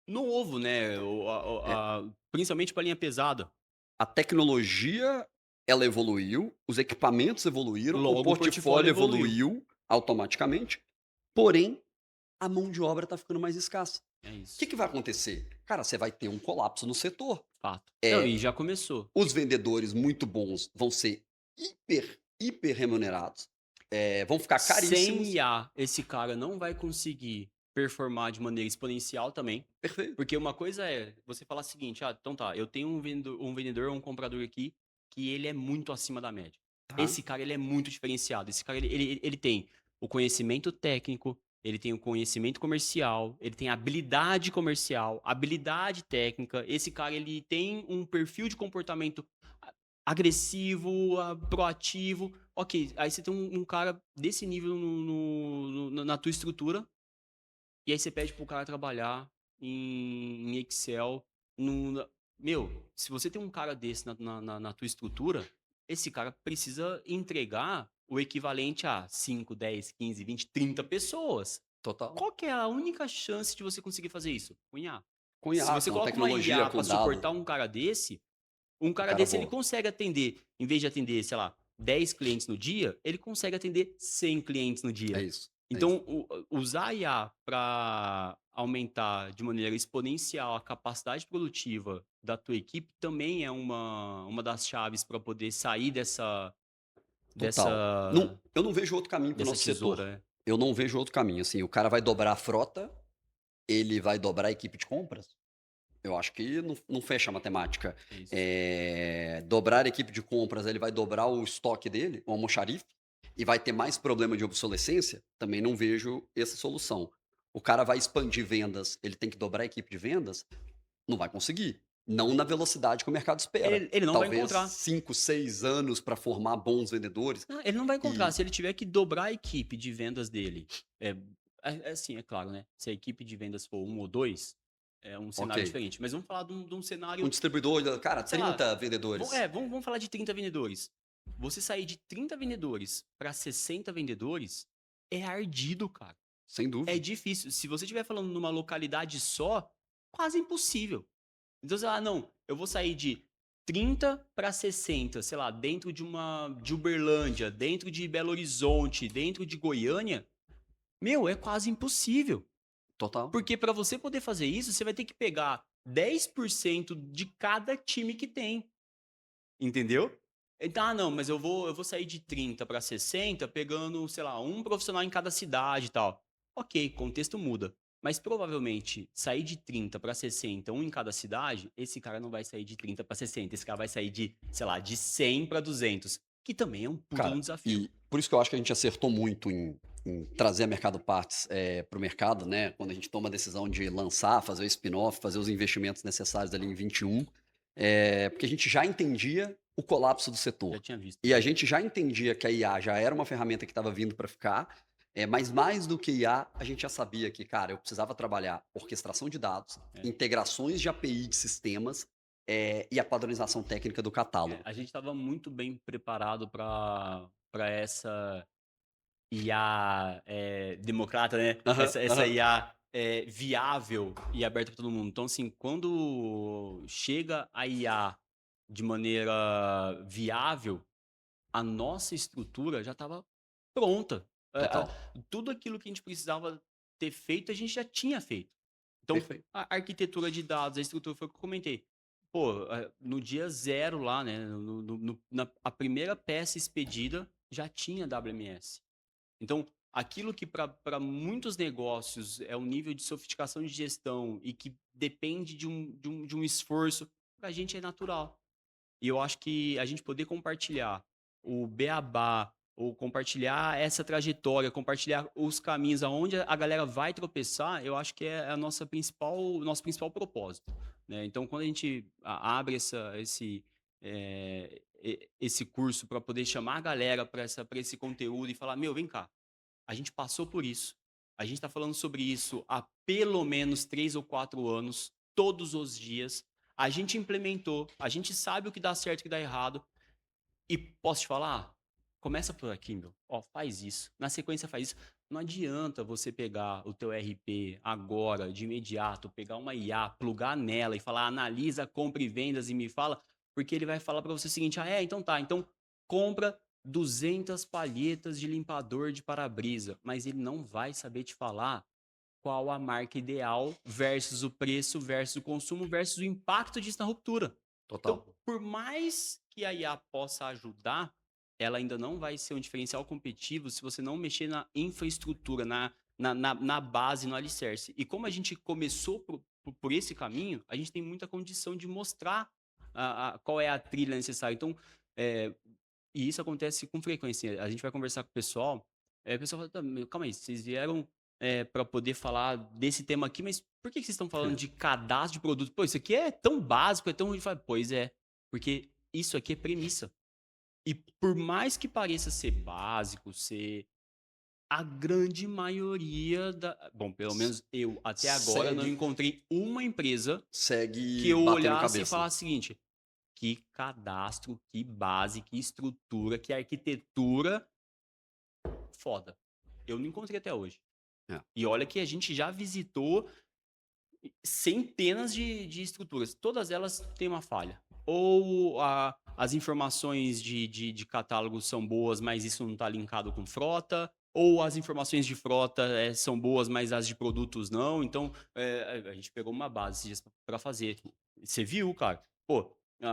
B: novo, né,
A: É,
B: principalmente para linha pesada.
A: a tecnologia, ela evoluiu, os equipamentos evoluíram, o
B: Logo o portfólio
A: portfólio
B: evoluiu.
A: evoluiu automaticamente, porém, a mão de obra está ficando mais escassa.
B: É
A: O que
B: isso,
A: que vai acontecer? Cara, você vai ter um colapso no setor.
B: fato. Não,
A: É,
B: e já começou.
A: os vendedores muito bons vão ser hiper remunerados, vão ficar
B: Sem
A: caríssimos.
B: IA, esse cara não vai conseguir performar de maneira exponencial também,
A: Perfeito.
B: porque uma coisa é você falar o seguinte: "Ah, então tá, eu tenho um vendedor ou um comprador aqui que ele é muito acima da média.
A: Tá,
B: Esse cara ele é muito diferenciado, esse cara ele tem o conhecimento técnico, ele tem o conhecimento comercial, ele tem habilidade comercial, habilidade técnica, esse cara ele tem um perfil de comportamento a agressivo, proativo". Ok, aí você tem um cara desse nível na tua estrutura, e aí você pede pro cara trabalhar em Excel. Meu, se você tem um cara desse na tua estrutura, esse cara precisa entregar o equivalente a 5, 10, 15, 20, 30 pessoas.
A: total.
B: Qual que é a única chance de você conseguir fazer isso? Com IA.
A: Com
B: Se
A: IA,
B: você
A: com
B: coloca uma
A: tecnologia,
B: IA
A: com
B: para
A: dado,
B: suportar um
A: o
B: cara
A: cara
B: desse ele
A: voa.
B: consegue atender, em vez de atender, sei lá, 10 clientes no dia, ele consegue atender 100 clientes no
A: É
B: dia.
A: isso, é isso.
B: Então, usar a IA para aumentar de maneira exponencial a capacidade produtiva da tua equipe também é uma das chaves para poder sair
A: Total. Não,
B: dessa,
A: eu não vejo outro caminho para o
B: dessa
A: nosso
B: tesoura,
A: setor.
B: né?
A: Eu não vejo outro caminho, assim, o cara vai dobrar a frota, ele vai dobrar a equipe de compras? Eu acho que não fecha a matemática.
B: É isso.
A: Dobrar a equipe de compras, ele vai dobrar o estoque dele, o almoxarife, e vai ter mais problema de obsolescência? Também não vejo essa solução. O cara vai expandir vendas, ele tem que dobrar a equipe de vendas? Não vai conseguir. Não na velocidade que o mercado espera.
B: Ele não vai
A: Talvez
B: encontrar.
A: 5, 6 anos para formar bons vendedores
B: Ah, ele não vai encontrar.
A: e
B: Se ele tiver que dobrar a equipe de vendas dele, é, é assim, é claro, né? Se a equipe de vendas for um ou dois, é um
A: ok.
B: cenário diferente. Mas vamos falar de um
A: Um
B: cenário,
A: distribuidor, cara,
B: sei lá,
A: 30 vendedores.
B: vamos falar de 30 vendedores. Você sair de 30 vendedores para 60 vendedores é ardido, cara.
A: Sem
B: É
A: dúvida.
B: difícil. Se você estiver falando numa localidade só, quase impossível. Então, sei lá, não, eu vou sair de 30 para 60, sei lá, dentro de Uberlândia, dentro de Belo Horizonte, dentro de Goiânia, meu, é quase impossível.
A: Total.
B: Porque para você poder fazer isso, você vai ter que pegar 10% de cada time que tem, entendeu? Então, não, mas eu vou sair de 30 para 60 pegando, sei lá, um profissional em cada cidade e tal. Ok, contexto muda. Mas provavelmente sair de 30 para 60, um em cada cidade, esse cara não vai sair de 30 para 60. Esse cara vai sair de, sei lá, de 100 para 200, que também é um puta de um
A: Cara,
B: desafio.
A: e por isso que eu acho que a gente acertou muito em trazer a Mercado Parts, para o mercado, né, quando a gente toma a decisão de lançar, fazer o spin-off, fazer os investimentos necessários ali em 21, porque a gente já entendia o colapso do
B: Já
A: setor.
B: tinha visto
A: E a
B: já.
A: gente já entendia que a IA já era uma ferramenta que estava vindo para ficar, mas mais do que IA, a gente já sabia que, cara, eu precisava trabalhar orquestração de dados,
B: É.
A: integrações de API de sistemas, e a padronização técnica do catálogo.
B: A gente estava muito bem preparado para essa IA democrata, né?
A: Aham,
B: Essa
A: aham.
B: IA viável e aberta para todo mundo. Então, assim, quando chega a IA de maneira viável, a nossa estrutura já estava pronta.
A: Total.
B: Tudo aquilo que a gente precisava ter feito, a gente já tinha feito. Então,
A: Perfeito.
B: a arquitetura de dados, a estrutura foi o que eu comentei. Pô, no dia zero lá, né? A primeira peça expedida já tinha WMS. Então, aquilo que para muitos negócios é um nível de sofisticação de gestão e que depende de um esforço, para a gente é natural. E eu acho que a gente poder compartilhar o beabá, ou compartilhar essa trajetória, compartilhar os caminhos aonde a galera vai tropeçar, eu acho que é o nosso principal propósito, né? Então, quando a gente abre esse curso para poder chamar a galera para esse conteúdo e falar: "Meu, vem cá, a gente passou por isso. A gente está falando sobre isso há pelo menos 3 ou 4 anos, todos os dias. A gente implementou, a gente sabe o que dá certo e o que dá errado. E posso te falar? Começa por aqui, meu. Ó, faz isso. Na sequência faz isso. Não adianta você pegar o teu RP agora, de imediato, pegar uma IA, plugar nela e falar, analisa, compra e vendas e me fala, porque ele vai falar para você o seguinte, então tá, então compra 200 palhetas de limpador de para-brisa, mas ele não vai saber te falar qual a marca ideal versus o preço versus o consumo versus o impacto disso na ruptura. Então,
A: Total.
B: por mais que a IA possa ajudar, ela ainda não vai ser um diferencial competitivo se você não mexer na infraestrutura, na base, no alicerce. E como a gente começou por esse caminho, a gente tem muita condição de mostrar qual é a trilha necessária. Então, é, e isso acontece com frequência. A gente vai conversar com o pessoal fala, "Tá, meu, calma aí, vocês vieram para poder falar desse tema aqui, mas por que vocês estão falando de cadastro de produto? Pô, isso aqui é tão básico, é tão ruim. Fala, pois é, porque isso aqui é premissa. E por mais que pareça ser básico, ser a grande maioria da. Bom, pelo
A: S-
B: menos eu até agora não
A: Segue,
B: encontrei uma empresa que
A: segue
B: eu
A: batendo
B: olhasse e
A: cabeça.
B: falasse o seguinte: que cadastro, que base, que estrutura, que arquitetura foda. Eu não encontrei até hoje.
A: É.
B: E olha que a gente já visitou centenas de estruturas. Todas elas têm uma falha. Ou as informações de catálogo são boas, mas isso não está linkado com frota. Ou as informações de frota são boas, mas as de produtos não. Então, a gente pegou uma base para fazer. Você viu, cara? Pô,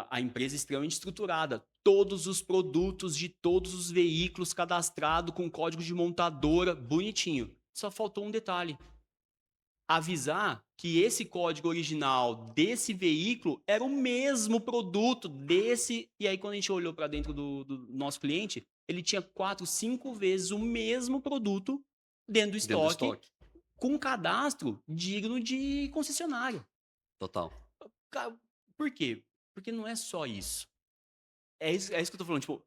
B: a empresa é extremamente estruturada. Todos os produtos de todos os veículos cadastrados com código de montadora, bonitinho. Só faltou um detalhe: avisar que esse código original desse veículo era o mesmo produto desse. E aí, quando a gente olhou para dentro do nosso cliente, ele tinha 4, 5 vezes o mesmo produto dentro do
A: Dentro do
B: estoque,
A: estoque.
B: com um cadastro digno de concessionário.
A: Total.
B: Por quê? Porque não é só isso. É isso que eu tô falando, tipo,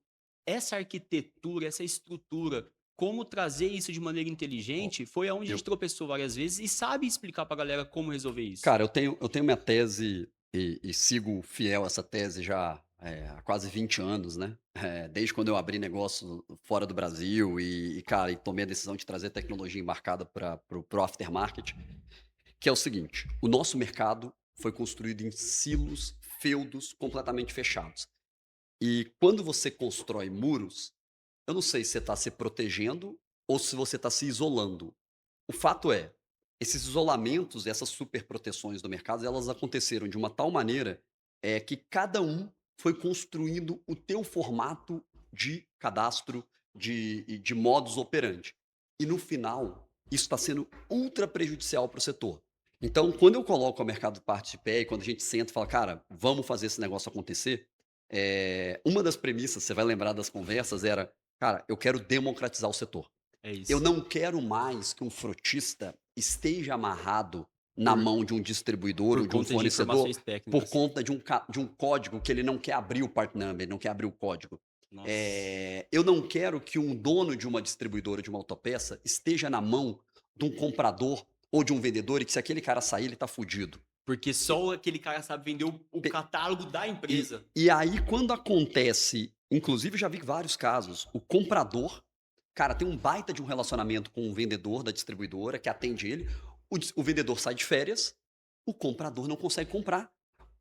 B: essa arquitetura, essa estrutura, como trazer isso de maneira
A: Ó,
B: inteligente, foi aonde a
A: eu,
B: gente tropeçou várias vezes e sabe explicar pra galera como resolver isso.
A: cara, eu tenho minha tese e sigo fiel a essa tese já há quase 20 anos, né? Desde quando eu abri negócio fora do Brasil cara, e tomei a decisão de trazer tecnologia embarcada para pro aftermarket, que é o seguinte: o nosso mercado foi construído em silos, feudos completamente fechados. E quando você constrói muros, eu não sei se você está se protegendo ou se você está se isolando. O fato é, esses isolamentos, essas superproteções do mercado, elas aconteceram de uma tal maneira, que cada um foi construindo o teu formato de cadastro, de modus operandi. E no final, isso está sendo ultra prejudicial para o setor. Então, quando eu coloco o mercado parte de pé e quando a gente senta e fala, cara, vamos fazer esse negócio acontecer, uma das premissas, você vai lembrar das conversas, era, cara, eu quero democratizar o setor.
B: É
A: Eu
B: isso.
A: não quero mais que um frutista esteja amarrado na
B: Por
A: mão de um distribuidor
B: por
A: ou de um
B: conta de
A: fornecedor
B: informações
A: por
B: técnicas.
A: conta de um código que ele não quer abrir o part number, ele não quer abrir o código.
B: Nossa.
A: Eu não quero que um dono de uma distribuidora de uma autopeça esteja na mão de um comprador ou de um vendedor e que se aquele cara sair, ele está fudido.
B: Porque só aquele cara sabe vender o
A: Pe-
B: catálogo da
A: E,
B: empresa.
A: e aí, quando acontece, inclusive já vi vários casos, o comprador, cara, tem um baita de um relacionamento com o vendedor da distribuidora que atende ele, o vendedor sai de férias, o comprador não consegue comprar.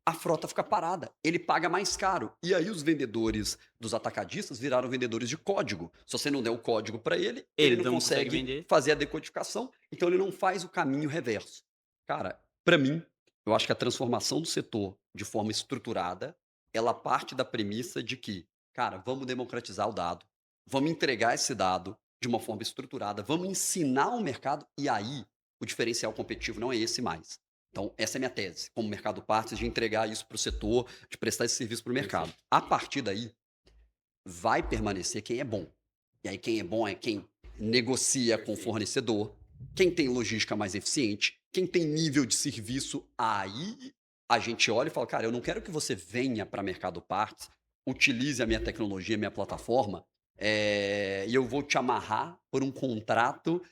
A: A frota fica parada, ele paga mais caro. E aí os vendedores dos atacadistas viraram vendedores de código. Se você não der o código para ele, ele
B: Ele
A: não
B: não consegue
A: consegue
B: vender.
A: fazer a decodificação, então ele não faz o caminho reverso. Cara, para mim, eu acho que a transformação do setor de forma estruturada, ela parte da premissa de que, cara, vamos democratizar o dado, vamos entregar esse dado de uma forma estruturada, vamos ensinar o mercado e aí o diferencial competitivo não é esse mais. Então, essa é a minha tese, como mercado partes, de entregar isso para o setor, de prestar esse serviço para o mercado.
B: Perfeito.
A: A partir daí, vai permanecer quem é bom. E aí, quem é bom é quem negocia com o
B: Perfeito.
A: fornecedor, quem tem logística mais eficiente, quem tem nível de serviço, aí a gente olha e fala: "Cara, eu não quero que você venha para Mercado Parques, utilize a minha tecnologia, a minha plataforma, e eu vou te amarrar por um contrato,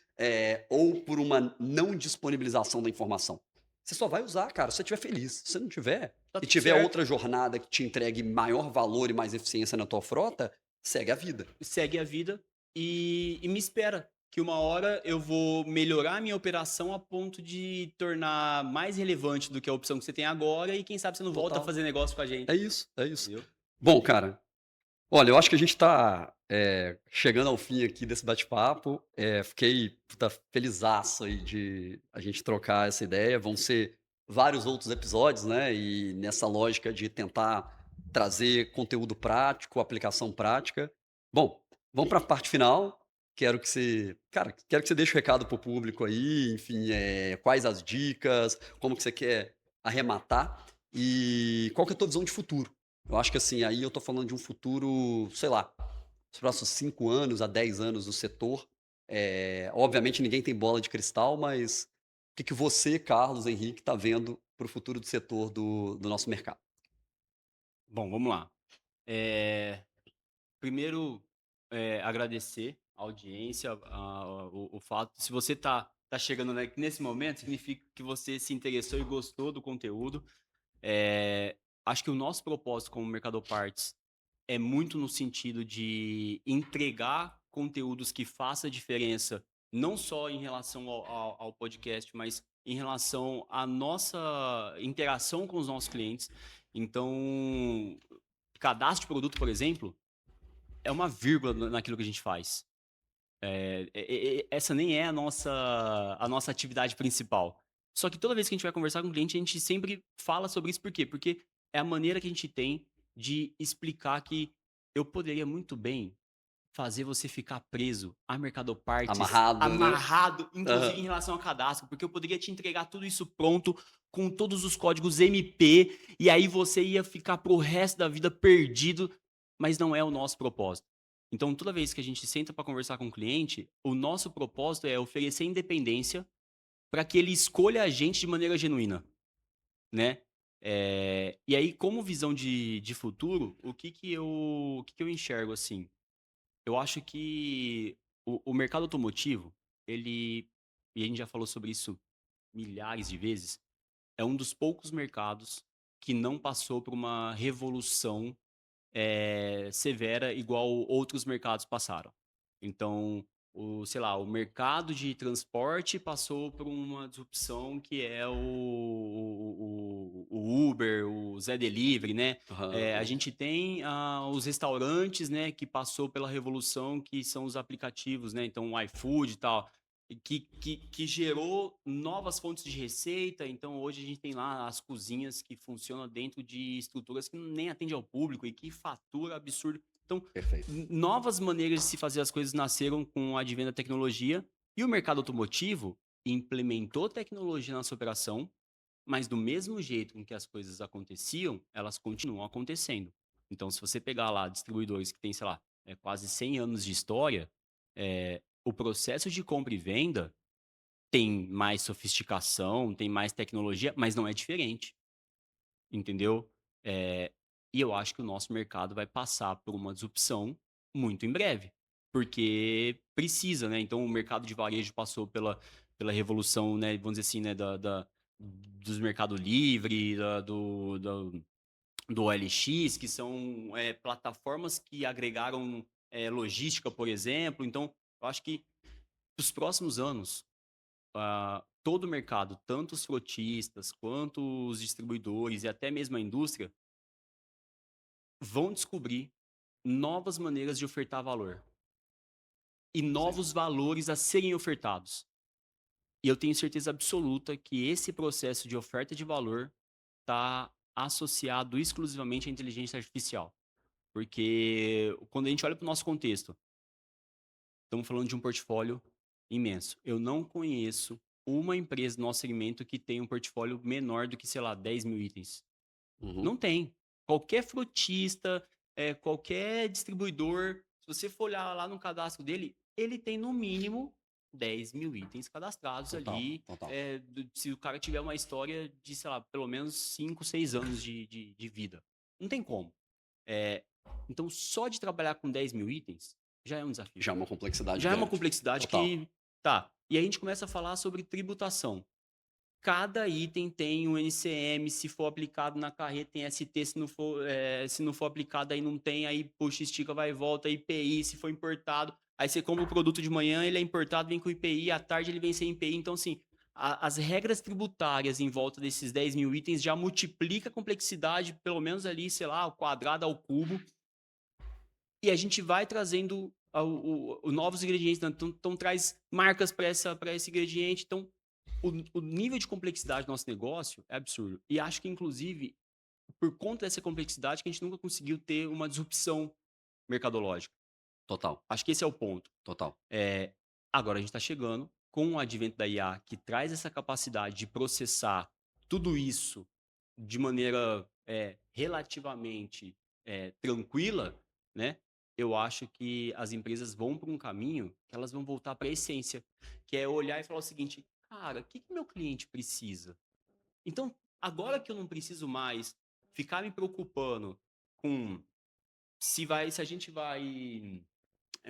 A: ou por uma não disponibilização da informação". Você só vai usar, cara, se você estiver feliz. Se você não tiver,
B: Tá
A: e
B: tudo
A: tiver
B: certo.
A: outra jornada que te entregue maior valor e mais eficiência na tua frota, segue a vida.
B: Segue a vida e me espera, que uma hora eu vou melhorar a minha operação a ponto de tornar mais relevante do que a opção que você tem agora e quem sabe você não volta a
A: Total.
B: fazer negócio com a gente,
A: É isso, é isso.
B: entendeu?
A: Bom, cara, olha, eu acho que a gente está chegando ao fim aqui desse bate-papo. Fiquei, puta, felizaço aí de a gente trocar essa ideia. Vão ser vários outros episódios, né, e nessa lógica de tentar trazer conteúdo prático, aplicação prática. Bom, vamos para a parte final. Quero que você deixe o recado para o público aí, enfim, quais as dicas, como que você quer arrematar e qual que é a tua visão de futuro? Eu acho que assim, aí eu tô falando de um futuro, sei lá, os próximos 5 anos a 10 anos no setor. Obviamente ninguém tem bola de cristal, mas o que que você, Carlos Henrique, está vendo para o futuro do setor do nosso mercado?
B: Bom, vamos lá. Eh, primeiro, agradecer a audiência, o fato se você tá chegando, né, nesse momento, significa que você se interessou e gostou do conteúdo. Eh, acho que o nosso propósito como Mercado Parts é muito no sentido de entregar conteúdos que façam diferença, não só em relação ao podcast, mas em relação à nossa interação com os nossos clientes. Então, cadastro de produto, por exemplo, é uma vírgula naquilo que a gente faz. Essa nem é a nossa atividade principal. Só que toda vez que a gente vai conversar com o cliente, a gente sempre fala sobre isso. Por quê? Porque é a maneira que a gente tem de explicar que eu poderia muito bem fazer você ficar preso a Mercado Partes,
A: Amarrado, né?
B: amarrado, inclusive em
A: Aham.
B: relação ao cadastro, porque eu poderia te entregar tudo isso pronto, com todos os códigos MP, e aí você ia ficar pro resto da vida perdido, mas não é o nosso propósito. Então, toda vez que a gente senta para conversar com o cliente, o nosso propósito é oferecer independência para que ele escolha a gente de maneira genuína, né? E aí, como visão de futuro, o que que eu enxergo assim? Eu acho que o mercado automotivo, ele, e a gente já falou sobre isso milhares de vezes, é um dos poucos mercados que não passou por uma revolução severa igual outros mercados passaram. Então, sei lá, o mercado de transporte passou por uma disrupção que é o Uber, o Zé Delivery, né? A
A: Aham.
B: gente tem os restaurantes, né, que passou pela revolução que são os aplicativos, né? Então, o iFood e tal. Que gerou novas fontes de receita. Então, hoje a gente tem lá as cozinhas que funcionam dentro de estruturas que nem atendem ao público e que fatura absurdo. Então,
A: Perfeito.
B: novas maneiras de se fazer as coisas nasceram com o advento da tecnologia e o mercado automotivo implementou tecnologia na sua operação, mas do mesmo jeito com que as coisas aconteciam, elas continuam acontecendo. Então, se você pegar lá distribuidores que têm, sei lá, quase 100 anos de história, o processo de compra e venda tem mais sofisticação, tem mais tecnologia, mas não é diferente, entendeu? Eh, e eu acho que o nosso mercado vai passar por uma disrupção muito em breve, porque precisa, né? Então o mercado de varejo passou pela revolução, né, vamos dizer assim, né, dos Mercado Livre, do OLX, que são plataformas que agregaram logística, por exemplo. Então, eu acho que os próximos anos todo o mercado, tanto os frotistas quanto os distribuidores e até mesmo a indústria, vão descobrir novas maneiras de ofertar valor e
A: Sim.
B: novos valores a serem ofertados. E eu tenho certeza absoluta que esse processo de oferta de valor está associado exclusivamente à inteligência artificial. Porque quando a gente olha para o nosso contexto, estamos falando de um portfólio imenso. Eu não conheço uma empresa do nosso segmento que tenha um portfólio menor do que, sei lá, 10.000 itens.
A: Uhum.
B: Não tem. Qualquer frutista, qualquer distribuidor, se você for olhar lá no cadastro dele, ele tem no mínimo 10.000 itens cadastrados
A: Total,
B: ali,
A: total.
B: se o cara tiver uma história de, sei lá, pelo menos 5, 6 anos de vida. Não tem como. Eh, então só de trabalhar com 10.000 itens, já é um desafio.
A: Já é uma complexidade
B: Já é uma
A: grande.
B: complexidade
A: Total.
B: que tá. E aí a gente começa a falar sobre tributação. Cada item tem um NCM, se for aplicado na carreta tem ST, se não for aplicado aí não tem, aí puxa, estica, vai e volta, IPI, se for importado, aí você compra o produto de manhã, ele é importado, vem com IPI, à tarde ele vem sem IPI, então assim, as regras tributárias em volta desses 10.000 itens já multiplica a complexidade, pelo menos ali, sei lá, ao quadrado, ao cubo, e a gente vai trazendo novos ingredientes, né? Então traz marcas para esse ingrediente. Então, o nível de complexidade do nosso negócio é absurdo. E acho que, inclusive, por conta dessa complexidade, que a gente nunca conseguiu ter uma disrupção mercadológica.
A: Total,
B: Acho que esse é o ponto.
A: total.
B: É, agora a gente está chegando com o advento da IA, que traz essa capacidade de processar tudo isso de maneira relativamente tranquila, né? Eu acho que as empresas vão para um caminho que elas vão voltar para a essência, que é olhar e falar o seguinte: cara, o que que meu cliente precisa? Então, agora que eu não preciso mais ficar me preocupando com se a gente vai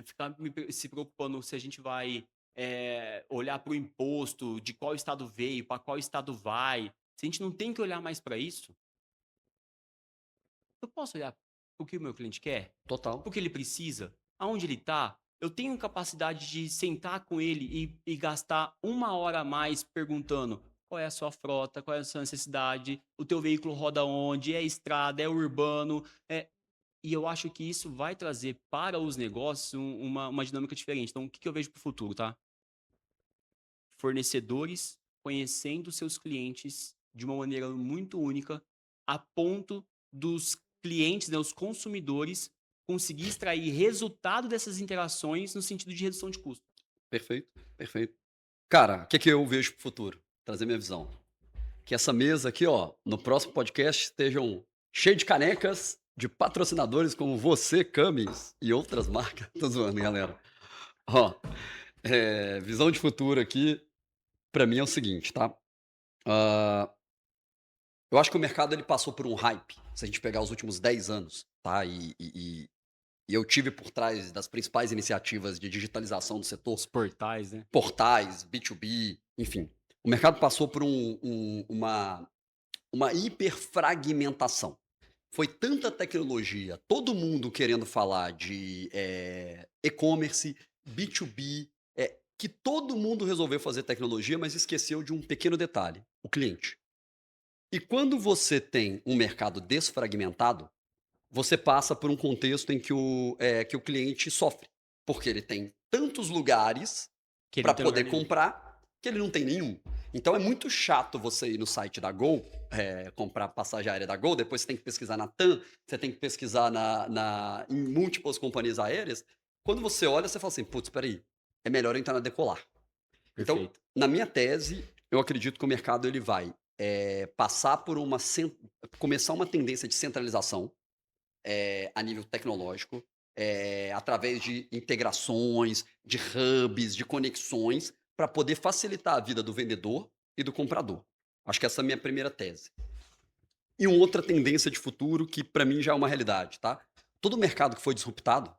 B: ficar se preocupando se a gente vai olhar para o imposto, de qual estado veio, para qual estado vai. Se a gente não tem que olhar mais para isso, eu posso olhar o que o meu cliente quer,
A: Total.
B: o que ele precisa, aonde ele está. Eu tenho capacidade de sentar com ele e gastar 1 hora a mais perguntando qual é a sua frota, qual é a sua necessidade, o teu veículo roda onde, é estrada, é urbano. E eu acho que isso vai trazer para os negócios uma dinâmica diferente. Então, o que que eu vejo para o futuro, tá? Fornecedores conhecendo seus clientes de uma maneira muito única, a ponto dos clientes, né, os consumidores, conseguir extrair resultado dessas interações no sentido de redução de custo.
A: Perfeito, perfeito. Cara, o que que eu vejo para o futuro? Trazer minha visão. Que essa mesa aqui, ó, no próximo podcast estejam cheio de canecas de patrocinadores como você, Camis e outras marcas. Tô zoando, galera. Ó, visão de futuro aqui, pra mim é o seguinte, tá? Ah, eu acho que o mercado ele passou por um hype, se a gente pegar os últimos 10 anos, tá? E eu tive por trás das principais iniciativas de digitalização do setor,
B: Os portais, né?
A: portais, B2B, enfim. O mercado passou por uma hiperfragmentação. Foi tanta tecnologia, todo mundo querendo falar de e-commerce, B2B, que todo mundo resolveu fazer tecnologia, mas esqueceu de um pequeno detalhe: o cliente. E quando você tem um mercado desfragmentado, você passa por um contexto em que o cliente sofre, porque ele tem tantos lugares
B: Que ele
A: para
B: não tem lugar
A: poder
B: nenhum.
A: comprar que ele não tem nenhum. Então é muito chato você ir no site da Gol, comprar passagem aérea da Gol, depois você tem que pesquisar na TAM, você tem que pesquisar em múltiplas companhias aéreas. Quando você olha, você fala assim: putz, espera aí, é melhor eu entrar na Decolar. Então,
B: Perfeito.
A: na minha tese, eu acredito que o mercado ele vai passar por começar uma tendência de centralização a nível tecnológico, através de integrações, de hubs, de conexões, para poder facilitar a vida do vendedor e do comprador. Acho que essa é a minha primeira tese. E uma outra tendência de futuro que para mim já é uma realidade, tá? Todo mercado que foi disruptado,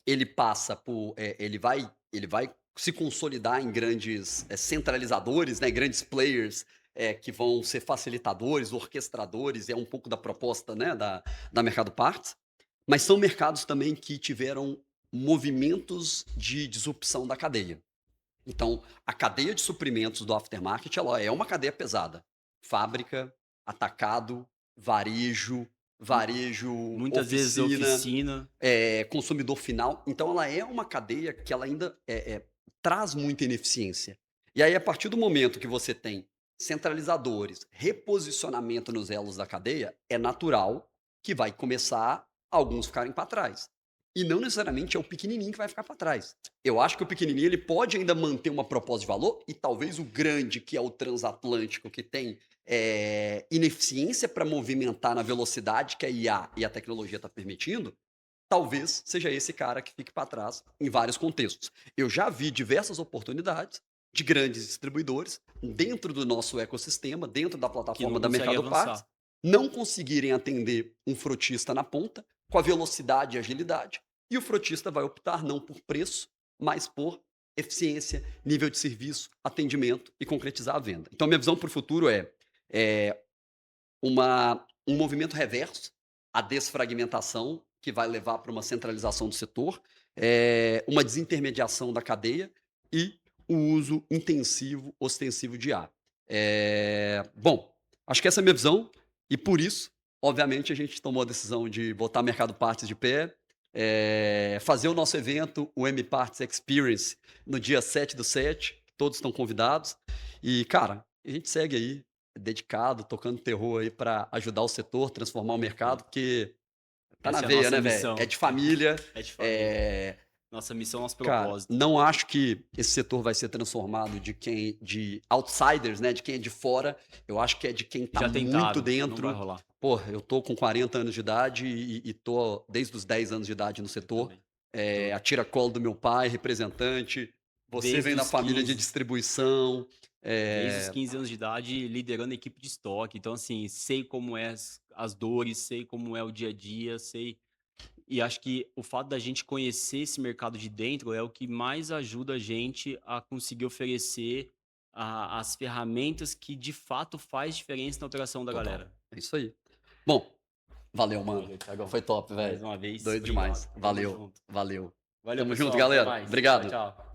A: ele passa por, ele vai se consolidar em grandes centralizadores, né, grandes players que vão ser facilitadores, orquestradores, é um pouco da proposta, né, da Mercado Parts, mas são mercados também que tiveram movimentos de disrupção da cadeia. Então, a cadeia de suprimentos do aftermarket, ela é uma cadeia pesada. Fábrica, atacado, varejo,
B: Mu-
A: varejo,
B: Muitas vezes a
A: oficina,
B: oficina,
A: consumidor final. Então, ela é uma cadeia que ela ainda traz muita ineficiência. E aí, a partir do momento que você tem centralizadores, reposicionamento nos elos da cadeia, é natural que vai começar alguns ficarem para trás. E não necessariamente é o pequenininho que vai ficar para trás. Eu acho que o pequenininho ele pode ainda manter uma proposta de valor e talvez o grande, que é o transatlântico, que tem ineficiência para movimentar na velocidade que a IA e a tecnologia está permitindo, talvez seja esse cara que fique para trás em vários contextos. Eu já vi diversas oportunidades de grandes distribuidores dentro do nosso ecossistema, dentro da
B: Que
A: plataforma
B: não
A: da
B: consegue
A: Mercado Partes,
B: avançar.
A: não conseguirem atender um frotista na ponta com a velocidade e agilidade, e o frotista vai optar não por preço, mas por eficiência, nível de serviço, atendimento e concretizar a venda. Então, minha visão para o futuro é um movimento reverso, a desfragmentação, que vai levar para uma centralização do setor, uma desintermediação da cadeia e o uso intensivo, ostensivo de ar. Bom, acho que essa é a minha visão e por isso, obviamente, a gente tomou a decisão de botar Mercado Partes de pé, fazer o nosso evento, o M-Parts Experience, no dia 7/7, todos estão convidados. E, cara, a gente segue aí dedicado, tocando terror aí para ajudar o setor, transformar o mercado,
B: Perfeito.
A: porque tá na
B: Essa é a
A: veia,
B: nossa
A: né, velho? É
B: missão.
A: de família.
B: É de família.
A: eh,
B: Nossa missão, nosso
A: Cara,
B: propósito.
A: não acho que esse setor vai ser transformado de outsiders, né, de quem é de fora. Eu acho que é de quem tá
B: Já
A: muito
B: tentaram, não vai
A: dentro.
B: rolar.
A: Pô, eu tô com 40 anos de idade e tô desde os 10 anos de idade no
B: Eu
A: setor.
B: também. Tô
A: A tira-colo do meu pai, representante. Você vem
B: desde
A: da
B: os
A: família de
B: 15.
A: distribuição.
B: Desde os
A: eh
B: 15 anos de idade, liderando a equipe de estoque. Então, assim, sei como é as dores, sei como é o dia a dia, sei. E acho que o fato da gente conhecer esse mercado de dentro é o que mais ajuda a gente a conseguir oferecer as ferramentas que de fato faz diferença na operação da
A: Total,
B: galera.
A: é isso aí. Bom, valeu, mano.
B: Valeu, Thiagão.
A: Foi top,
B: Mais
A: velho.
B: uma vez,
A: Doido
B: obrigado.
A: demais.
B: Tamo
A: Valeu,
B: junto.
A: valeu.
B: Valeu,
A: Tamo junto,
B: pessoal. Até
A: galera.
B: mais. Tchau,
A: Obrigado.
B: tchau.